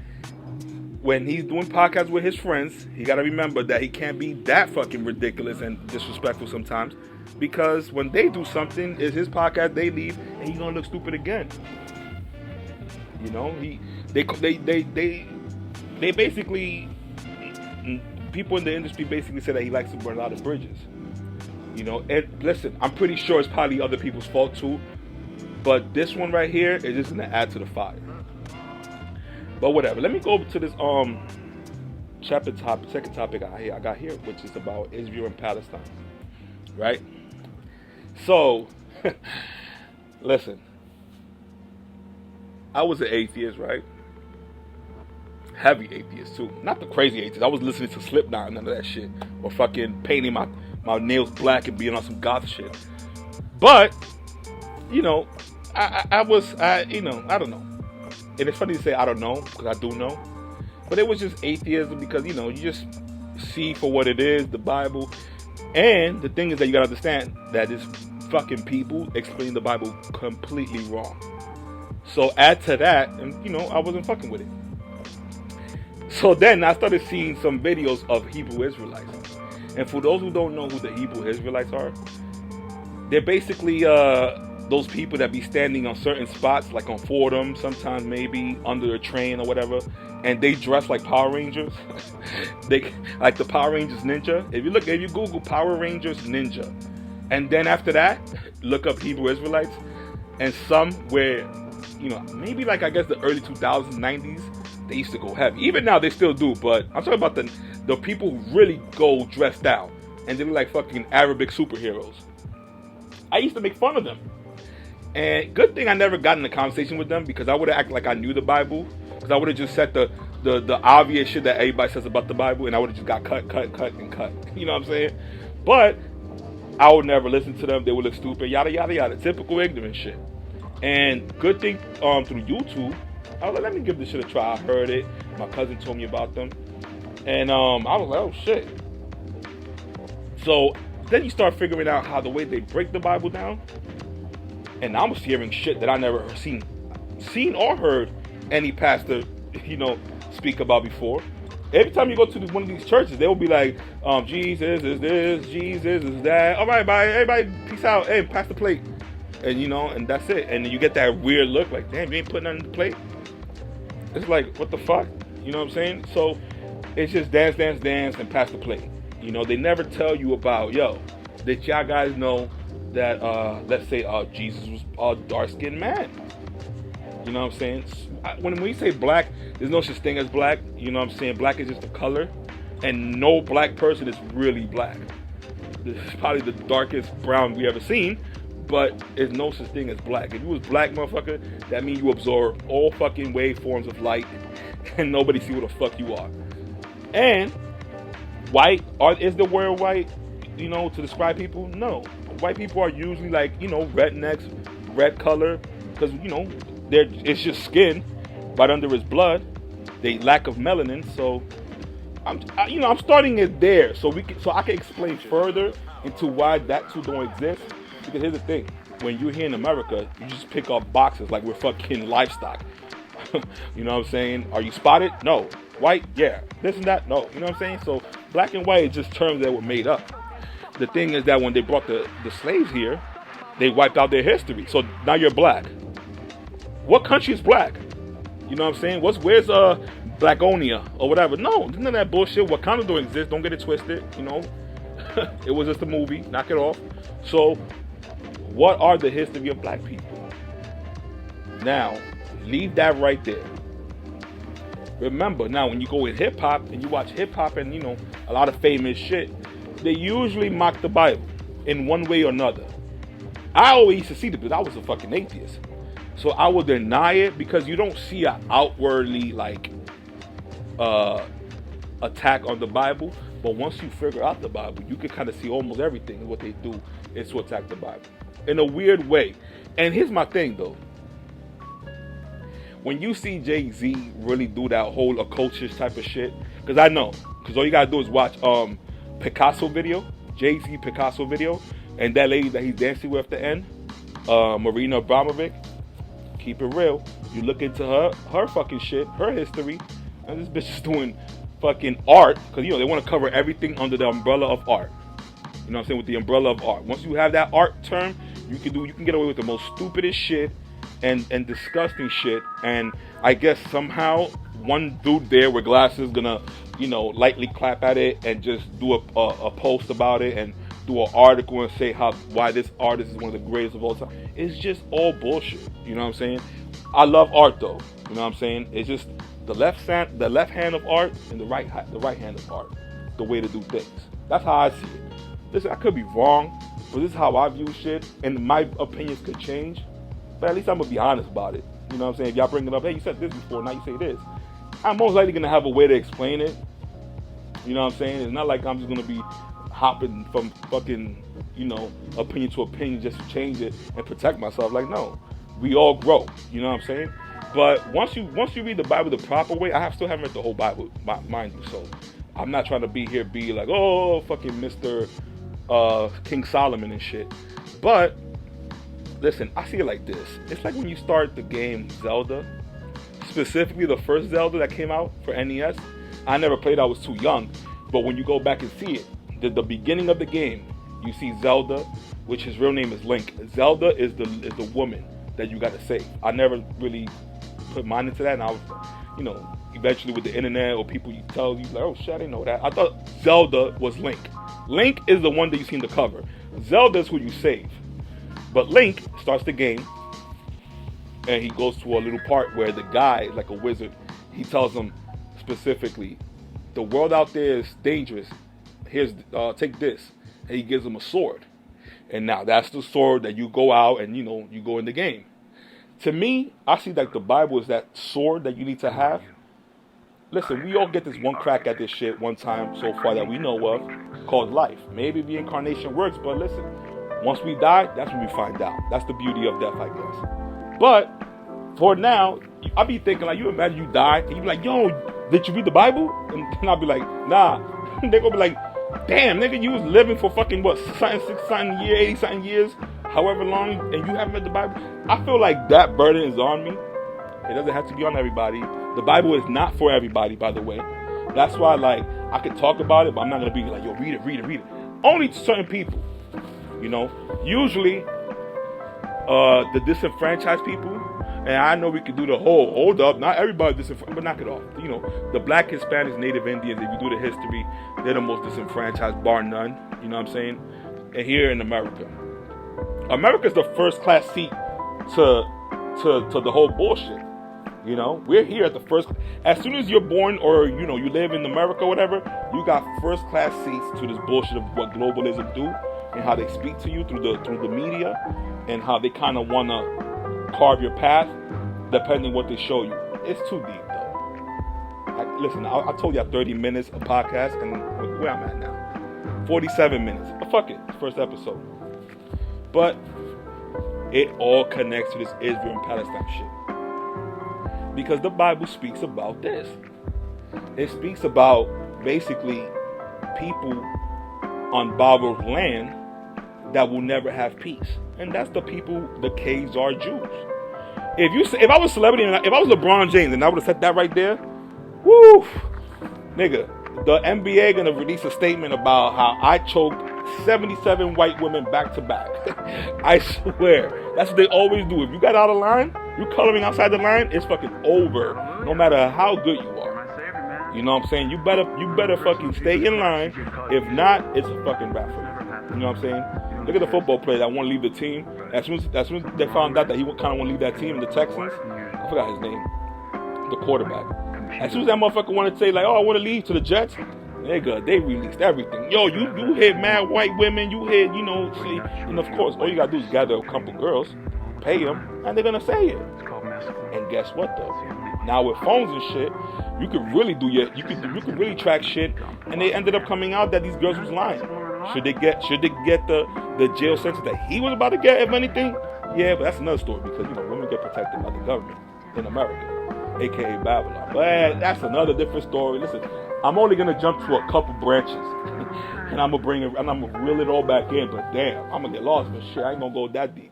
when he's doing podcasts with his friends, he got to remember that he can't be that fucking ridiculous and disrespectful sometimes, because when they do something, it's his podcast, they leave, and he's gonna look stupid again. You know, they basically, people in the industry basically say that he likes to burn a lot of bridges. You know, and listen, I'm pretty sure it's probably other people's fault too, but this one right here is just gonna add to the fire. But whatever. Let me go over to this second topic I got here, which is about Israel and Palestine. Right? So, listen. I was an atheist, right? Heavy atheist too. Not the crazy atheist. I was listening to Slipknot and none of that shit. Or fucking painting my nails black and being on some goth shit. But, you know, I don't know. And it's funny to say I don't know, because I do know. But it was just atheism because, you know, you just see for what it is, the Bible. And the thing is that you got to understand that it's fucking people explaining the Bible completely wrong. So add to that, and I wasn't fucking with it. So then I started seeing some videos of Hebrew Israelites. And for those who don't know who the Hebrew Israelites are, they're basically those people that be standing on certain spots, like on Fordham, sometimes maybe under a train or whatever, and they dress like Power Rangers. They like the Power Rangers Ninja. If you Google Power Rangers Ninja, and then after that, look up Hebrew Israelites, and some where, maybe like I guess the early 2000s, 90s, they used to go heavy. Even now they still do, but I'm talking about the people who really go dressed out, and they look like fucking Arabic superheroes. I used to make fun of them. And good thing I never got in a conversation with them, because I would have acted like I knew the Bible. Because I would have just said the obvious shit that everybody says about the Bible, and I would have just got cut. You know what I'm saying? But I would never listen to them. They would look stupid, yada, yada, yada. Typical ignorant shit. And good thing through YouTube, I was like, let me give this shit a try. I heard it. My cousin told me about them. And I was like, oh, shit. So then you start figuring out how the way they break the Bible down. And I was hearing shit that I never seen or heard any pastor, speak about before. Every time you go to one of these churches, they will be like, Jesus is this, Jesus is that. All right, bye, everybody, peace out. Hey, pass the plate. And, and that's it. And you get that weird look like, damn, you ain't putting nothing on the plate. It's like, what the fuck? You know what I'm saying? So it's just dance, and pass the plate. They never tell you about, did y'all guys know that, let's say, Jesus was a dark-skinned man? You know what I'm saying? When we say black, there's no such thing as black. You know what I'm saying? Black is just a color. And no black person is really black. This is probably the darkest brown we ever seen. But there's no such thing as black. If you was black, motherfucker, that means you absorb all fucking waveforms of light. And nobody see what the fuck you are. And white, is the word white, to describe people? No. White people are usually like, rednecks, red color. Because, it's just skin right under his blood. They lack of melanin. So I'm starting it there so I can explain further into why that two don't exist. Because here's the thing, when you're here in America, you just pick up boxes like we're fucking livestock. You know what I'm saying? Are you spotted? No. White? Yeah. This and that? No. You know what I'm saying? So black and white is just terms that were made up. The thing is that when they brought the slaves here, they wiped out their history. So now you're black. What country is black? You know what I'm saying? Where's Blackonia or whatever? No, none of that bullshit. Wakanda don't exist. Don't get it twisted. It was just a movie. Knock it off. So, what are the history of black people? Now, leave that right there. Remember, now when you go with hip hop and you watch hip hop and a lot of famous shit, they usually mock the Bible in one way or another. I always used to see it because I was a fucking atheist. So I would deny it because you don't see an outwardly attack on the Bible. But once you figure out the Bible, you can kind of see almost everything. And what they do is to attack the Bible in a weird way. And here's my thing though. When you see Jay-Z really do that whole occultist type of shit, because all you gotta do is watch Picasso video, Jay-Z Picasso video, and that lady that he's dancing with at the end, Marina Abramovic. Keep it real. You look into her fucking shit, her history, and this bitch is doing fucking art, because they want to cover everything under the umbrella of art. You know what I'm saying? With the umbrella of art. Once you have that art term, you can get away with the most stupidest shit and disgusting shit. And I guess somehow one dude there with glasses gonna, lightly clap at it and just do a post about it and do an article and say why this artist is one of the greatest of all time. It's just all bullshit. You know what I'm saying? I love art though. You know what I'm saying? It's just the left hand of art and the right hand of art. The way to do things. That's how I see it. Listen, I could be wrong, but this is how I view shit, and my opinions could change. But at least I'm gonna be honest about it. You know what I'm saying? If y'all bring it up, hey, you said this before, now you say this. I'm most likely gonna have a way to explain it. You know what I'm saying? It's not like I'm just gonna be hopping from fucking, opinion to opinion just to change it and protect myself. Like, no, we all grow. You know what I'm saying? But once you read the Bible the proper way, I still haven't read the whole Bible, mind you. So I'm not trying to be like, oh, fucking Mr. King Solomon and shit. But listen, I see it like this. It's like when you start the game Zelda, specifically the first Zelda that came out for NES. I never played, I was too young. But when you go back and see it, the beginning of the game, you see Zelda, which his real name is Link. Zelda is the woman that you got to save. I never really put mine into that, and I was, eventually with the internet or people you tell you, like, oh shit, I didn't know that. I thought Zelda was Link. Link is the one that you see in the cover. Zelda is who you save. But Link starts the game, and he goes to a little part where the guy, like a wizard, he tells him specifically, the world out there is dangerous. Here's, take this. And he gives him a sword. And now that's the sword that you go out and, you go in the game. To me, I see that the Bible is that sword that you need to have. Listen, we all get this one crack at this shit one time so far that we know of, called life. Maybe reincarnation works, but listen, once we die, that's when we find out. That's the beauty of death, I guess. But for now, I be thinking, like, you imagine you die, and you be like, yo, did you read the Bible? And I'll be like, nah. They're gonna be like, damn, nigga, you was living for fucking, what, 6-something years, 80-something years, however long, and you haven't read the Bible? I feel like that burden is on me. It doesn't have to be on everybody. The Bible is not for everybody, by the way. That's why, like, I could talk about it, but I'm not going to be like, yo, read it. Only to certain people, Usually, the disenfranchised people, and I know we could do the whole, hold up, not everybody disenfranchised, but knock it off. The black, Hispanics, Native Indians, if you do the history, they're the most disenfranchised, bar none. You know what I'm saying? And here in America. America's the first class seat to the whole bullshit. We're here at the first. As soon as you're born, or you live in America, or whatever, you got first class seats to this bullshit of what globalism do and how they speak to you through the media, and how they kind of want to carve your path depending what they show you. It's too deep, though. Listen, I told you I have 30 minutes of podcast, and where I'm at now, 47 minutes. But fuck it, first episode. But it all connects to this Israel and Palestine shit. Because the Bible speaks about this. It speaks about basically people on borrowed land that will never have peace. And that's the people, the Khazar Jews. If I was a celebrity, if I was LeBron James and I would have said that right there, woo, nigga, the NBA gonna release a statement about how I choked 77 white women back to back. I swear. That's what they always do. If you got out of line, you coloring outside the line, it's fucking over. No matter how good you are. You know what I'm saying? You better fucking stay in line. If not, it's a fucking rap for you. You know what I'm saying? Look at the football player that won't leave the team. As soon as they found out that he kind of want to leave that team, the Texans, I forgot his name, the quarterback. As soon as that motherfucker wanted to say, like, oh, I want to leave to the Jets, nigga, they released everything. Yo, you hit mad white women, you hit, see, and of course, all you gotta do is gather a couple girls, pay them, and they're gonna say it. And guess what, though? Now with phones and shit, you could really you could really track shit, and they ended up coming out that these girls was lying. Should they get the jail sentence that he was about to get, if anything? Yeah, but that's another story, because women get protected by the government in America, aka Babylon. But that's another different story. Listen, I'm only gonna jump to a couple branches, and I'm gonna reel it all back in. But damn, I'm gonna get lost. But shit, I ain't gonna go that deep.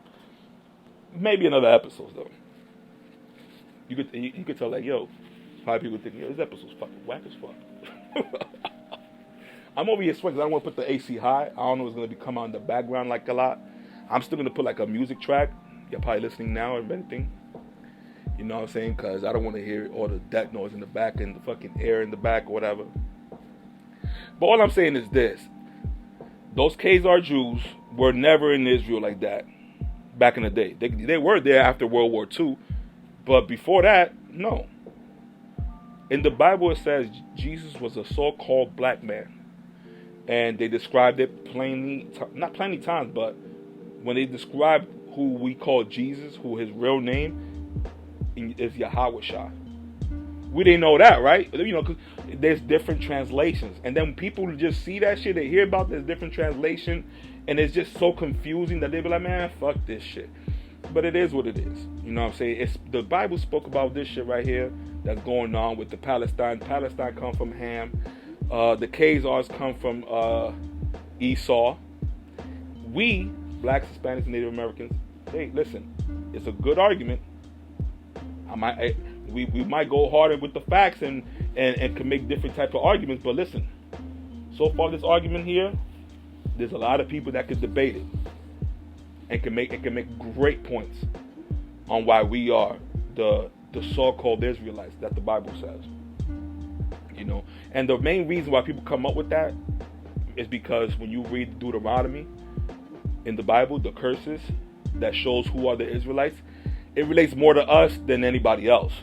Maybe another episode though. You could tell, like, yo, probably people thinking, yo, this episode's fucking whack as fuck. I'm over here sweating because I don't want to put the AC high. I don't know what's gonna come out in the background like a lot. I'm still gonna put like a music track. You're probably listening now or anything. You know what I'm saying? Because I don't want to hear all the deck noise in the back and the fucking air in the back or whatever. But all I'm saying is this. Those Khazar Jews were never in Israel like that back in the day. They were there after World War II. But before that, no. In the Bible, it says Jesus was a so-called black man. And they described it plainly, not plainly times, but when they described who we call Jesus, who his real name is Yahweh Shah. We didn't know that, right? Because there's different translations. And then people just see that shit, they hear about this different translation, and it's just so confusing that they be like, man, fuck this shit. But it is what it is. You know what I'm saying? The Bible spoke about this shit right here that's going on with the Palestine. Palestine come from Ham. The Khazars come from Esau. We, blacks, Hispanics, and Native Americans, hey, listen, it's a good argument. We might go harder with the facts and can make different types of arguments, but listen, so far this argument here, there's a lot of people that could debate it and can make great points on why we are the so-called Israelites that the Bible says. You know, and the main reason why people come up with that is because when you read Deuteronomy in the Bible, the curses that shows who are the Israelites, it relates more to us than anybody else.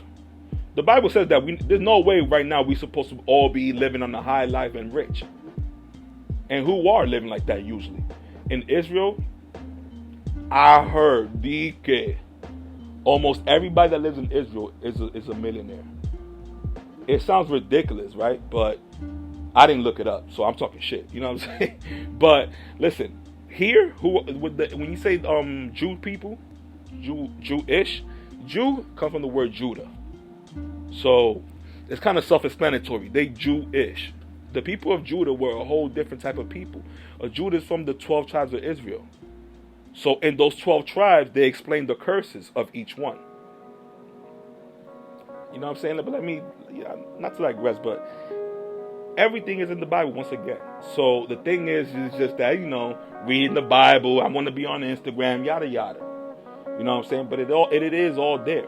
The Bible says that there's no way right now we're supposed to all be living on the high life and rich. And who are living like that usually? In Israel, I heard DK. Almost everybody that lives in Israel is a millionaire. It sounds ridiculous, right? But I didn't look it up, so I'm talking shit. You know what I'm saying? But listen, here, when you say Jew people, Jewish, Jew comes from the word Judah. So it's kind of self-explanatory. They Jewish. The people of Judah were a whole different type of people. Judah is from the 12 tribes of Israel. So in those 12 tribes, they explain the curses of each one. You know what I'm saying? But not to digress, but everything is in the Bible once again. So the thing is just that, reading the Bible, I want to be on Instagram, yada yada. You know what I'm saying? But it is all there.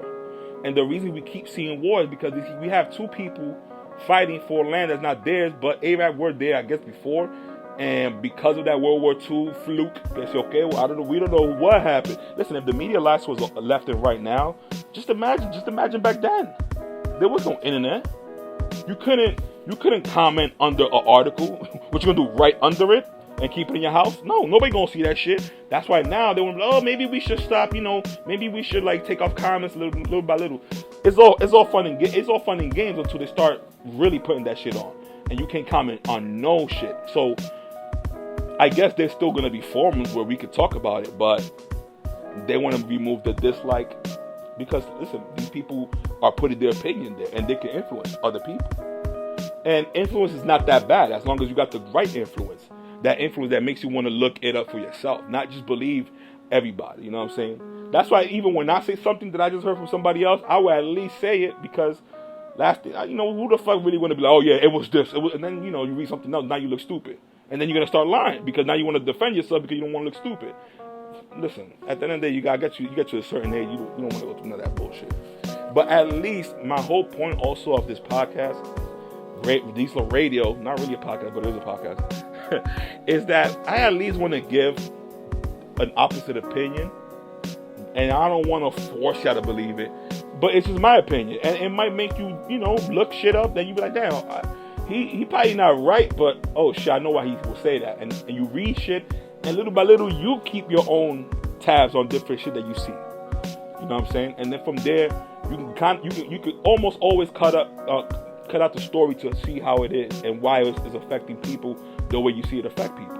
And the reason we keep seeing wars is because we have two people fighting for land that's not theirs, but Arab were there, I guess, before. And because of that World War II fluke, it's okay. Well, we don't know what happened. Listen, if the media lies was left and right now, just imagine back then. There was no internet. You couldn't comment under an article. What you gonna do? Right under it and keep it in your house? No, nobody gonna see that shit. That's why now they want to. Oh, maybe we should stop. Maybe we should take off comments little by little. It's all fun and games until they start really putting that shit on, and you can't comment on no shit. So I guess there's still gonna be forums where we could talk about it, but they want to remove the dislike because listen, these people are putting their opinion there, and they can influence other people. And influence is not that bad as long as you got the right influence. That influence that makes you want to look it up for yourself, not just believe everybody. You know what I'm saying? That's why even when I say something that I just heard from somebody else, I will at least say it because who the fuck really want to be like, oh yeah, it was this, and then you read something else, now you look stupid, and then you're gonna start lying because now you want to defend yourself because you don't want to look stupid. Listen, at the end of the day, you get to a certain age, you don't want to go through none of that bullshit. But at least my whole point also of this podcast, Disla Radio, not really a podcast, but it is a podcast, is that I at least want to give an opposite opinion, and I don't want to force you to believe it, but it's just my opinion, and it might make you, look shit up, then you be like, damn, he probably not right, but oh shit, I know why he will say that, and you read shit, and little by little, you keep your own tabs on different shit that you see. You know what I'm saying? And then from there, you can almost always cut out the story to see how it is and why it's affecting people the way you see it affect people.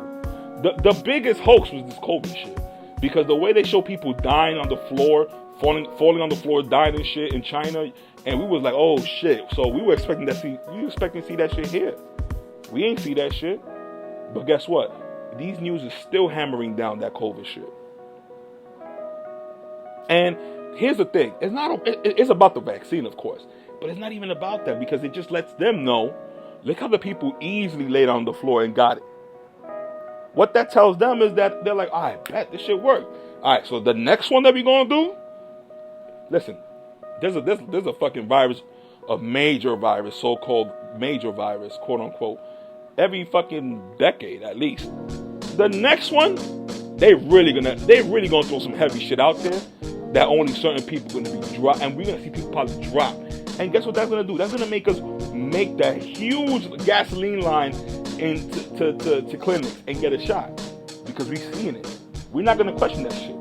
The biggest hoax was this COVID shit, because the way they show people dying on the floor, falling on the floor, dying and shit in China, and we was like, oh shit. So we were expecting to see that shit here. We ain't see that shit. But guess what? These news is still hammering down that COVID shit. And here's the thing. It's about the vaccine, of course. But it's not even about that because it just lets them know, look how the people easily laid on the floor and got it. What that tells them is that they're like, I bet this shit worked. All right, so the next one that we're going to do, listen, there's a fucking virus, a major virus, so-called major virus, quote unquote, every fucking decade at least. The next one, they really gonna throw some heavy shit out there that only certain people are gonna be dropped, and we're gonna see people probably drop. And guess what that's gonna do? That's gonna make us make that huge gasoline line to clinics and get a shot because we've seen it. We're not gonna question that shit.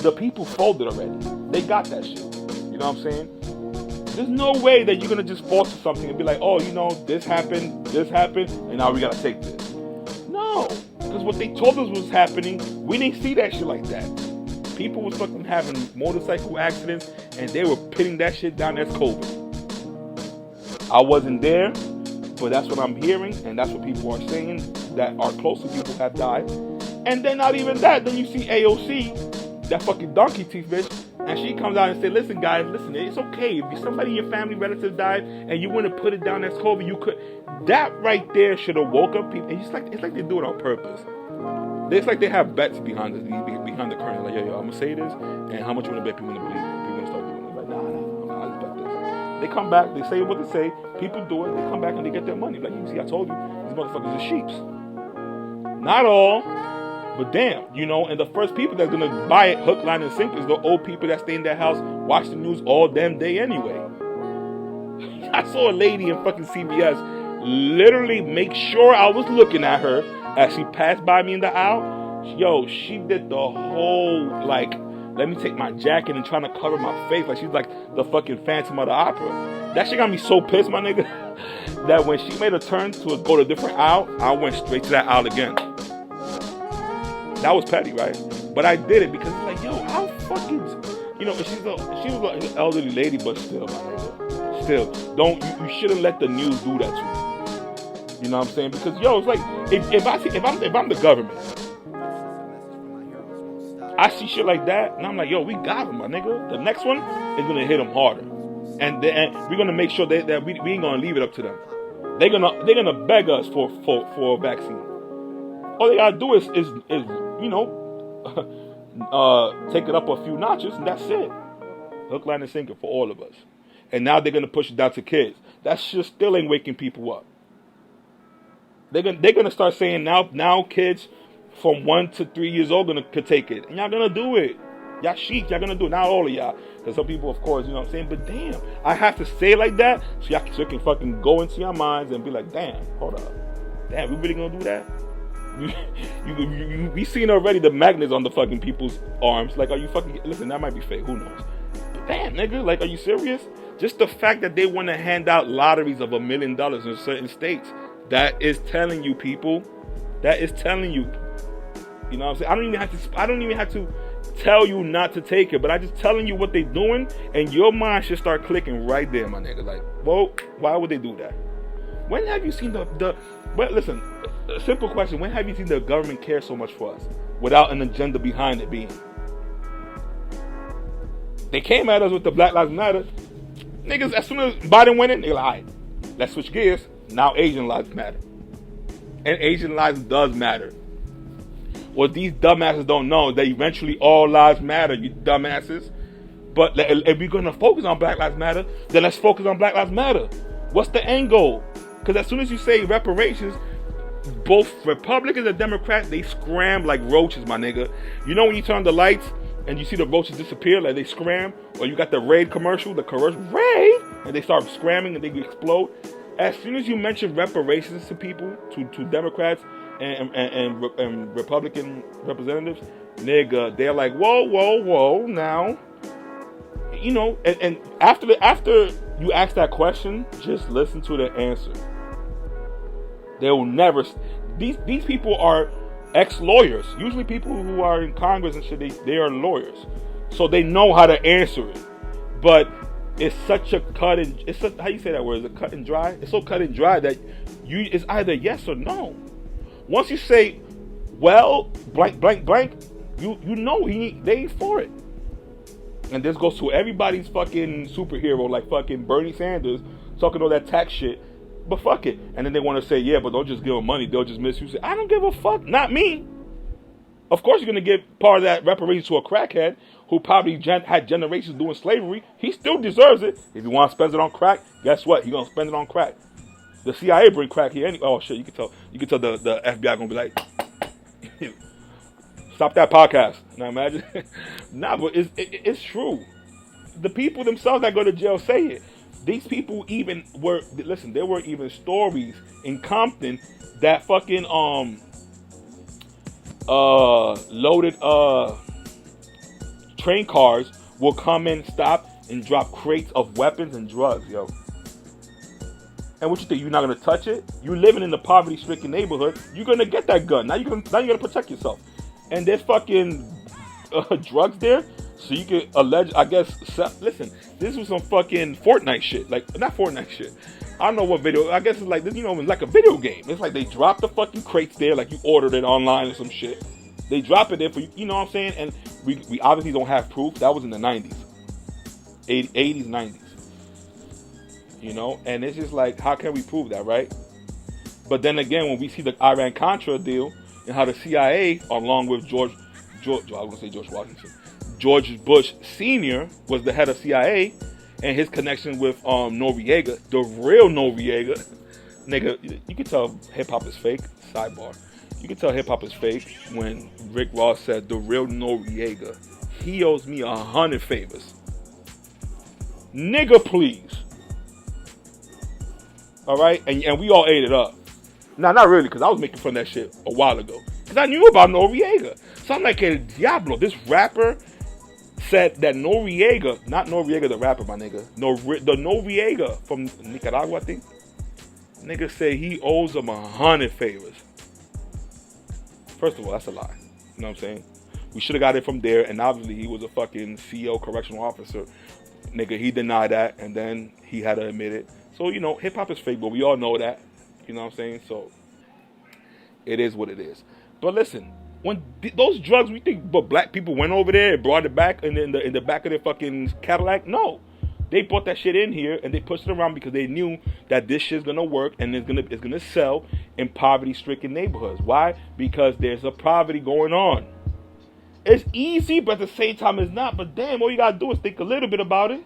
The people folded already. They got that shit. You know what I'm saying? There's no way that you're gonna just fall to something and be like, oh, this happened, and now we gotta take this. No, because what they told us was happening, we didn't see that shit like that. People was fucking having motorcycle accidents, and they were pitting that shit down as COVID. I wasn't there, but that's what I'm hearing, and that's what people are saying, that our closest people have died. And then not even that, then you see AOC, that fucking donkey teeth bitch, and she comes out and say, listen guys, listen, it's okay if somebody in your family relative died and you want to put it down as COVID, you could. That right there should have woke up people. And it's like they do it on purpose. It's like they have bets behind the curtain. Like, yo, I'm gonna say this, and how much you wanna bet people gonna believe it? People gonna start doing it. Like, nah, I bet this. They come back, they say what they say, people do it, they come back and they get their money. Like, you see, I told you, these motherfuckers are sheeps. Not all, but damn, and the first people that's gonna buy it, hook, line, and sinker, is the old people that stay in their house, watch the news all damn day anyway. I saw a lady in fucking CBS literally make sure I was looking at her as she passed by me in the aisle. Yo, she did the whole, like, let me take my jacket and trying to cover my face like she's like the fucking Phantom of the Opera. That shit got me so pissed, my nigga, that when she made a turn to go to a different aisle, I went straight to that aisle again. That was petty, right? But I did it because it's like, yo, how fucking, she was an elderly lady, but still, my nigga, still, you shouldn't let the news do that to you. You know what I'm saying? Because yo, it's like if I'm the government, I see shit like that, and I'm like, yo, we got him, my nigga. The next one is gonna hit him harder, and we're gonna make sure that we ain't gonna leave it up to them. They're gonna beg us for a vaccine. All they gotta do is take it up a few notches, and that's it. Hook, line, and sinker for all of us. And now they're gonna push it down to kids. That shit still ain't waking people up. They're gonna start saying now kids from 1 to 3 years old could take it, and y'all gonna do it. Y'all sheep, y'all gonna do it. Not all of y'all, because some people, of course, you know what I'm saying. But damn, I have to say it like that so you can fucking go into your minds and be like, damn, hold up, damn, we really gonna do that? We seen already the magnets on the fucking people's arms. Like, are you fucking? Listen, that might be fake. Who knows? But damn, nigga, like, are you serious? Just the fact that they want to hand out lotteries of $1 million in certain states. That is telling you, people. That is telling you. You know what I'm saying? I don't even have to tell you not to take it, but I just telling you what they doing, and your mind should start clicking right there, my nigga. Like, whoa, why would they do that? When have you seen but listen, a simple question, when have you seen the government care so much for us without an agenda behind it being? They came at us with the Black Lives Matter. Niggas, as soon as Biden went in, they're like, all right, let's switch gears. Now Asian lives matter. And Asian lives does matter. What these dumbasses don't know is that eventually all lives matter, you dumbasses. But if we're going to focus on Black Lives Matter, then let's focus on Black Lives Matter. What's the end goal? Because as soon as you say reparations, both Republicans and Democrats, they scram like roaches, my nigga. You know when you turn on the lights and you see the roaches disappear, like they scram? Or you got the Raid commercial, Raid, and they start scramming and they explode. As soon as you mention reparations to people, to Democrats and Republican representatives, nigga, they're like, whoa, now. And after you ask that question, just listen to the answer. They will never. These people are ex-lawyers. Usually people who are in Congress and shit, they are lawyers, so they know how to answer it. But it's such a how you say that word? Is it cut and dry? It's so cut and dry that it's either yes or no. Once you say, well, blank, you know they ain't for it. And this goes to everybody's fucking superhero, like fucking Bernie Sanders, talking all that tax shit. But fuck it. And then they want to say, yeah, but don't just give them money. They'll just misuse it. I don't give a fuck. Not me. Of course you're going to give part of that reparations to a crackhead who probably had generations doing slavery. He still deserves it. If you want to spend it on crack, guess what? He's going to spend it on crack. The CIA bring crack here anyway. Oh, shit. You can tell the FBI going to be like, stop that podcast. Now imagine. Nah, but it's true. The people themselves that go to jail say it. These people there were even stories in Compton that fucking loaded train cars will come in, stop, and drop crates of weapons and drugs, yo. And what you think, you're not gonna touch it? You living in the poverty-stricken neighborhood, you're gonna get that gun. Now you're gonna protect yourself. And there's fucking drugs there, so you can listen, this was some fucking Fortnite shit. Like, not Fortnite shit. I don't know what video. I guess it's like this, it's like a video game. It's like they drop the fucking crates there, like you ordered it online or some shit. They drop it there for you, you know what I'm saying? And We obviously don't have proof. That was in the 90s, 80s, 90s. You know, and it's just like, how can we prove that, right? But then again, when we see the Iran-Contra deal and how the CIA, along with George Washington, George Bush Sr. was the head of CIA, and his connection with Noriega, the real Noriega, nigga, you can tell hip hop is fake. Sidebar, you can tell hip hop is fake when Rick Ross said the real Noriega, he owes me 100 favors. Nigga, please. All right, and we all ate it up. Nah, not really, because I was making fun of that shit a while ago. Because I knew about Noriega. So I'm like, El Diablo, this rapper said that Noriega, not Noriega the rapper, my nigga, the Noriega from Nicaragua, I think. Nigga said he owes him 100 favors. First of all, that's a lie. You know what I'm saying? We should have got it from there, and obviously he was a fucking CEO, correctional officer. Nigga, he denied that, and then he had to admit it. So, you know, hip-hop is fake, but we all know that. You know what I'm saying? So, it is what it is. But listen, when those drugs, we think but black people went over there and brought it back in the back of their fucking Cadillac? No. They brought that shit in here and they pushed it around because they knew that this shit's gonna work and it's gonna sell in poverty-stricken neighborhoods. Why? Because there's a poverty going on. It's easy, but at the same time it's not. But damn, all you gotta do is think a little bit about it.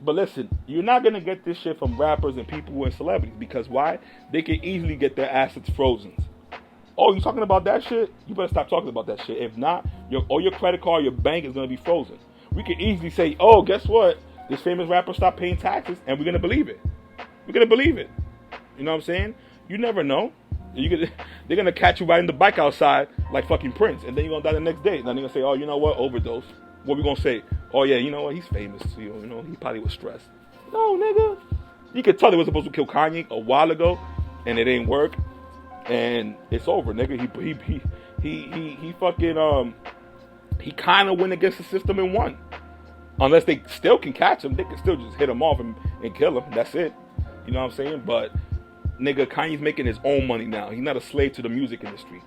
But listen, you're not going to get this shit from rappers and people and celebrities. Because why? They can easily get their assets frozen. Oh, you talking about that shit? You better stop talking about that shit. If not, your credit card, your bank is going to be frozen. We can easily say, oh, guess what? This famous rapper stopped paying taxes, and we're going to believe it. We're going to believe it. You know what I'm saying? You never know. They're going to catch you riding the bike outside like fucking Prince. And then you're going to die the next day. And then they're going to say, oh, you know what? Overdose. What we going to say? Oh, yeah, you know what? He's famous. You know, he probably was stressed. No, nigga. You could tell they were supposed to kill Kanye a while ago, and it ain't work. And it's over, nigga. He fucking, he kind of went against the system and won. Unless they still can catch him, they can still just hit him off and kill him. That's it. You know what I'm saying? But, nigga, Kanye's making his own money now. He's not a slave to the music industry.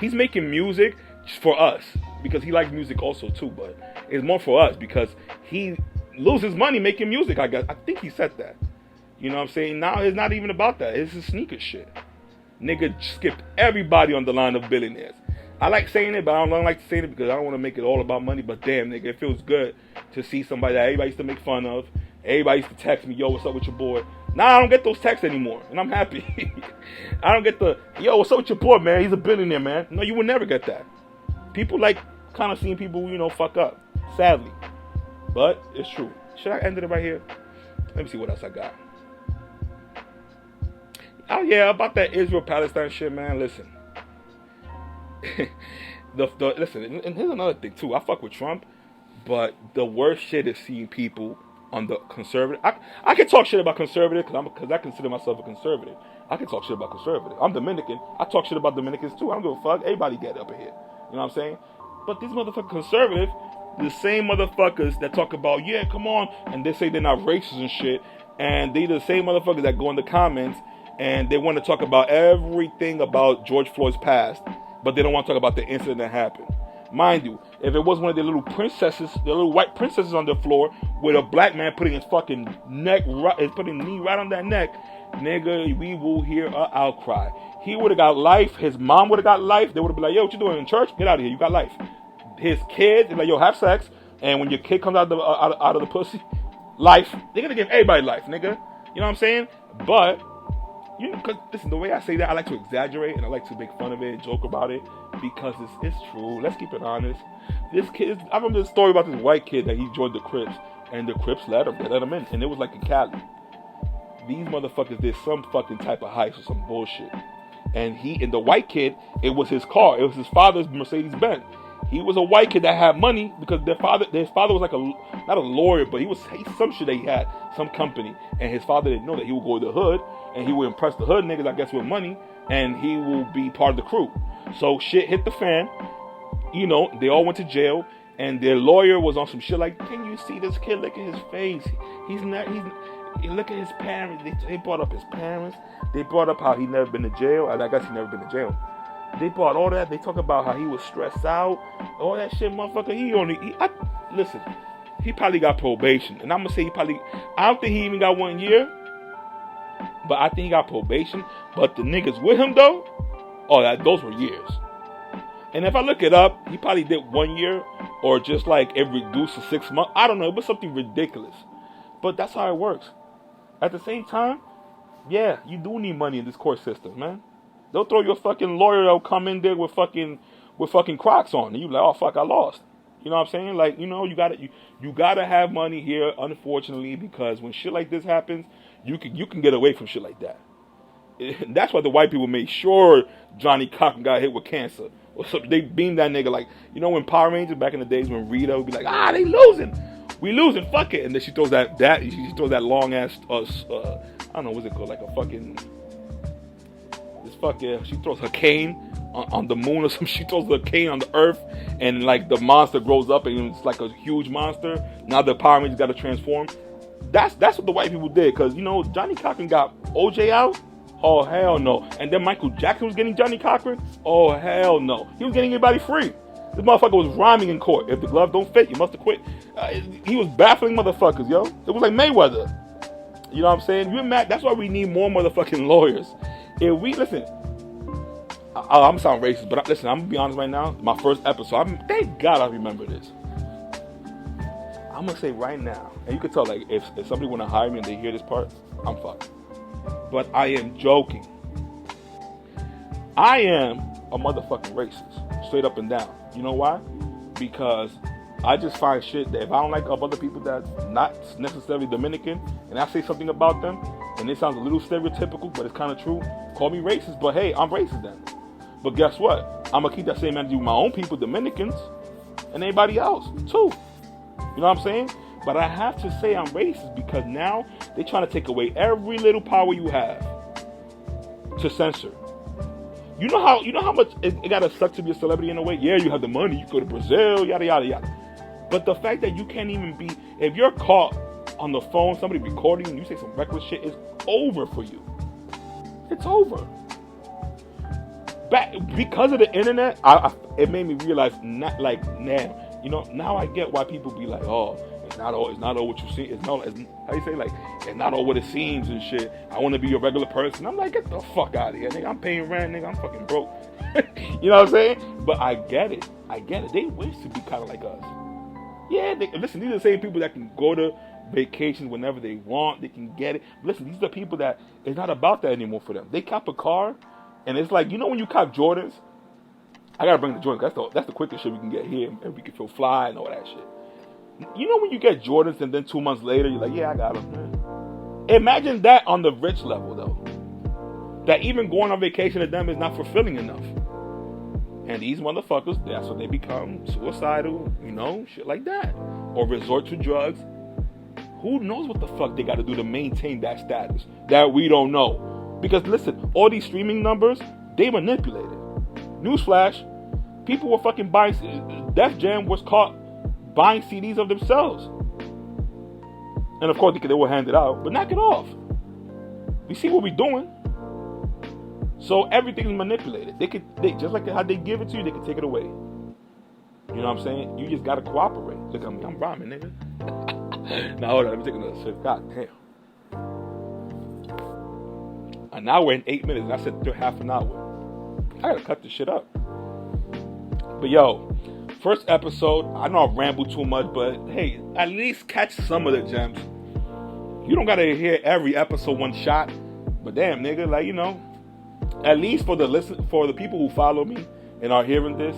He's making music for us because he likes music also too, but it's more for us because he loses money making music. I think he said that. You know what I'm saying? Now it's not even about that. It's a sneaker shit. Nigga skipped everybody on the line of billionaires. I like saying it, but I don't like saying it because I don't want to make it all about money. But damn, nigga, it feels good to see somebody that everybody used to make fun of. Everybody used to text me, yo, what's up with your boy? Now I don't get those texts anymore, and I'm happy. I don't get the, yo, what's up with your boy, man? He's a billionaire, man. No, you will never get that. People like kind of seeing people, you know, fuck up, sadly. But it's true. Should I end it right here? Let me see what else I got. Oh, yeah, about that Israel-Palestine shit, man. Listen. Listen, and here's another thing, too. I fuck with Trump, but the worst shit is seeing people on the conservative. I can talk shit about conservative because I consider myself a conservative. I can talk shit about conservative. I'm Dominican. I talk shit about Dominicans, too. I don't give a fuck. Everybody get up in here. You know what I'm saying? But these motherfucking conservative, the same motherfuckers that talk about, yeah, come on, and they say they're not racist and shit, and they the same motherfuckers that go in the comments and they want to talk about everything about George Floyd's past, but they don't want to talk about the incident that happened. Mind you, if it was one of the little princesses, the little white princesses on the floor, with a black man putting his fucking neck, putting knee right on that neck, nigga, we will hear an outcry. He would have got life. His mom would have got life. They would have been like, yo, what you doing in church? Get out of here. You got life. His kids, they're like, yo, have sex. And when your kid comes out of the pussy, life. They're going to give everybody life, nigga. You know what I'm saying? But, you know, because listen, the way I say that, I like to exaggerate and I like to make fun of it and joke about it because it's true. Let's keep it honest. This kid, I remember this story about this white kid that he joined the Crips, and the Crips let him in. And it was like in Cali. These motherfuckers did some fucking type of heist or some bullshit. And the white kid, it was his car. It was his father's Mercedes-Benz. He was a white kid that had money because his father was like not a lawyer, but he's some shit that he had, some company. And his father didn't know that he would go to the hood and he would impress the hood niggas, I guess, with money, and he will be part of the crew. So shit hit the fan. You know, they all went to jail, and their lawyer was on some shit like, can you see this kid? Look at his face. Look at his parents. They brought up his parents. They brought up how he never been to jail. I guess he never been to jail. They brought all that. They talk about how he was stressed out. All that shit, motherfucker. Listen, he probably got probation. And I'm going to say I don't think he even got 1 year. But I think he got probation. But the niggas with him, though, those were years. And if I look it up, he probably did 1 year. Or just like it reduced to 6 months. I don't know. It was something ridiculous. But that's how it works. At the same time, yeah, you do need money in this court system, man. They'll throw you a fucking lawyer that'll come in there with fucking Crocs on. And you like, oh, fuck, I lost. You know what I'm saying? Like, you know, you gotta have money here, unfortunately, because when shit like this happens, you can get away from shit like that. And that's why the white people made sure Johnny Cochran got hit with cancer. Or so they beamed that nigga like, you know, when Power Rangers back in the days when Rita would be like, they losing. We losing, fuck it. And then she throws that long ass, I don't know, what's it called? Like a fucking, she throws her cane on the moon or something. She throws the cane on the earth and like the monster grows up and it's like a huge monster. Now the Power Rangers got to transform. That's what the white people did. Because, you know, Johnny Cochran got OJ out. Oh, hell no. And then Michael Jackson was getting Johnny Cochran. Oh, hell no. He was getting anybody free. This motherfucker was rhyming in court. If the glove don't fit, you must have quit. He was baffling motherfuckers, yo. It was like Mayweather. You know what I'm saying? You're mad. That's why we need more motherfucking lawyers. If we, listen, I'm sound racist, but listen, I'm going to be honest right now. My first episode, thank God I remember this. I'm going to say right now, and you can tell, like, if somebody want to hire me and they hear this part, I'm fucked. But I am joking. I am a motherfucking racist. Straight up and down. You know why? Because I just find shit that if I don't like other people that's not necessarily Dominican, and I say something about them, and it sounds a little stereotypical, but it's kind of true, call me racist, but hey, I'm racist then. But guess what? I'm going to keep that same energy with my own people, Dominicans, and anybody else, too. You know what I'm saying? But I have to say I'm racist because now they're trying to take away every little power you have to censor. You know how much it gotta suck to be a celebrity in a way? Yeah, you have the money, you go to Brazil, yada, yada, yada. But the fact that you can't even be, if you're caught on the phone, somebody recording and you say some reckless shit, it's over for you. It's over. Because of the internet, it made me realize, now I get why people be like, oh, it's not all what you see. It's how you say, like, it's not all what it seems and shit. I want to be a regular person. I'm like, get the fuck out of here, nigga. I'm paying rent, nigga. I'm fucking broke. You know what I'm saying? But I get it. They wish to be kind of like us. Yeah, listen, these are the same people that can go to vacations whenever they want. They can get it. Listen, these are the people that it's not about that anymore for them. They cop a car, and it's like, you know when you cop Jordans? I gotta bring the Jordans. That's the quickest shit we can get here, and we can feel fly and all that shit. You know when you get Jordans and then 2 months later you're like, yeah, I got them, man. Imagine that on the rich level, though. That even going on vacation to them is not fulfilling enough. And these motherfuckers, that's what they become, suicidal, you know, shit like that. Or resort to drugs. Who knows what the fuck they got to do to maintain that status that we don't know? Because listen, all these streaming numbers, they manipulated. Newsflash, people were fucking buying, Def Jam was caught buying CDs of themselves. And of course they will hand it out, but knock it off. We see what we're doing. So everything's manipulated. They just like how they give it to you, they can take it away. You know what I'm saying? You just gotta cooperate. Look at me, I'm rhyming, nigga. Now hold on, let me take another sip. God damn. An hour and 8 minutes, and I said half an hour. I gotta cut this shit up. But yo, first episode, I know I ramble too much, but hey, at least catch some of the gems. You don't gotta hear every episode one shot, but damn, nigga, like, you know, at least for the people who follow me and are hearing this,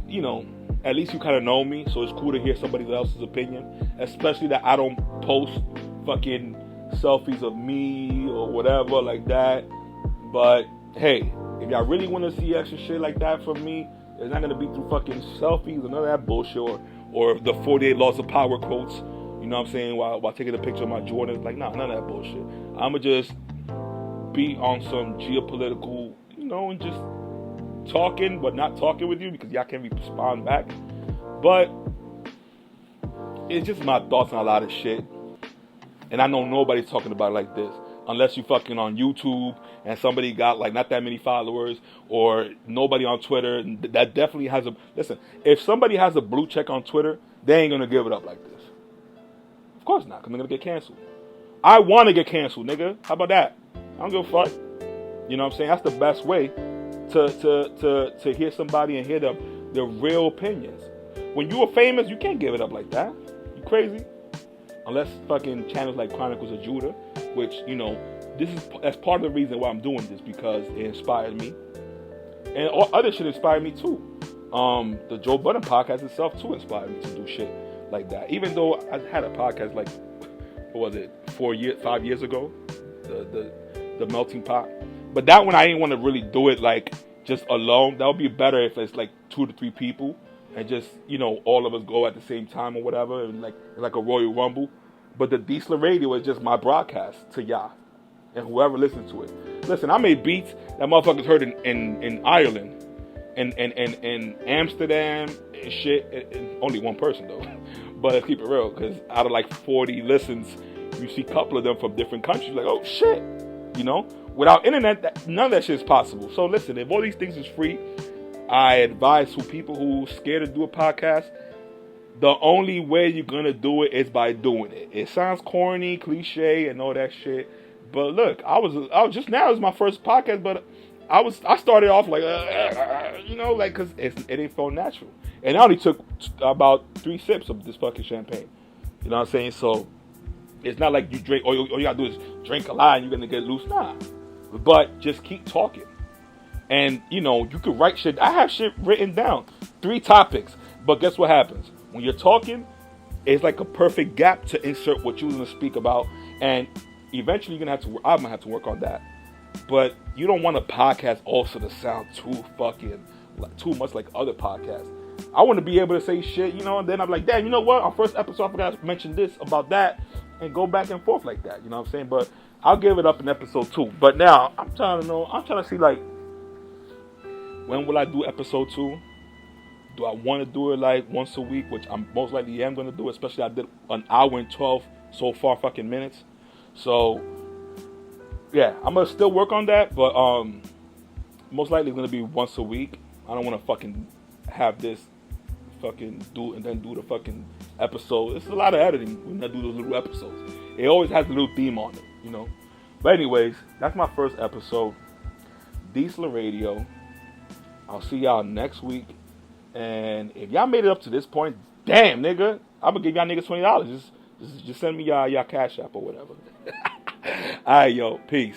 you know, at least you kind of know me, so it's cool to hear somebody else's opinion, especially that I don't post fucking selfies of me or whatever like that. But hey, if y'all really want to see extra shit like that from me, it's not gonna be through fucking selfies or none of that bullshit or the 48 laws of power quotes. You know what I'm saying? While taking a picture of my Jordans, like, nah, none of that bullshit. I'ma just be on some geopolitical, you know, and just talking, but not talking with you because y'all can't respond back. But it's just my thoughts on a lot of shit, and I know nobody's talking about it like this. unless you fucking on YouTube and somebody got like not that many followers or nobody on Twitter. That definitely has a listen. If somebody has a blue check on Twitter, they ain't gonna give it up like this. Of course not, because they're gonna get canceled. I want to get canceled, nigga. How about that? I don't give a fuck. You know what I'm saying? That's the best way to hear somebody and hear their real opinions. When you are famous, you can't give it up like that. You crazy? Unless fucking channels like Chronicles of Judah, which, you know, that's part of the reason why I'm doing this, because it inspired me. And all other shit inspired me too. The Joe Budden podcast itself too inspired me to do shit like that. Even though I had a podcast like, what was it, 5 years ago? The Melting Pot. But that one I didn't want to really do it like just alone. That would be better if it's like 2 to 3 people. And just, you know, all of us go at the same time or whatever, and like a Royal Rumble. But the Disla Radio is just my broadcast to y'all and whoever listens to it. Listen, I made beats that motherfuckers heard in Ireland, and Amsterdam and shit. And only one person though, but let's keep it real, because out of like 40 listens, you see a couple of them from different countries. Like, oh shit, you know. Without internet, none of that shit is possible. So listen, if all these things is free, I advise to people who scared to do a podcast, the only way you're going to do it is by doing it. It sounds corny, cliche, and all that shit. But look, I was just now, it was my first podcast, but I started off like, you know, like, because it ain't felt natural. And I only took about 3 sips of this fucking champagne. You know what I'm saying? So it's not like you drink, all you got to do is drink a lot and you're going to get loose. Nah. But just keep talking. And, you know, you could write shit. I have shit written down. 3 topics. But guess what happens? When you're talking, it's like a perfect gap to insert what you're going to speak about. And eventually I'm going to have to work on that. But you don't want a podcast also to sound too much like other podcasts. I want to be able to say shit, you know, and then I'm like, damn, you know what? Our first episode, I forgot to mention this about that. And go back and forth like that. You know what I'm saying? But I'll give it up in episode 2. But now, I'm trying to see, like, when will I do episode 2? Do I want to do it like once a week, which I'm most likely am going to do, especially I did an hour and 12 so far fucking minutes. So, yeah, I'm going to still work on that, but most likely it's going to be once a week. I don't want to fucking have this fucking do and then do the fucking episode. It's a lot of editing when I do those little episodes. It always has a little theme on it, you know. But anyways, that's my first episode. Disla Radio. I'll see y'all next week. And if y'all made it up to this point, damn, nigga, I'm going to give y'all niggas $20. Just send me y'all Cash App or whatever. All right, yo. Peace.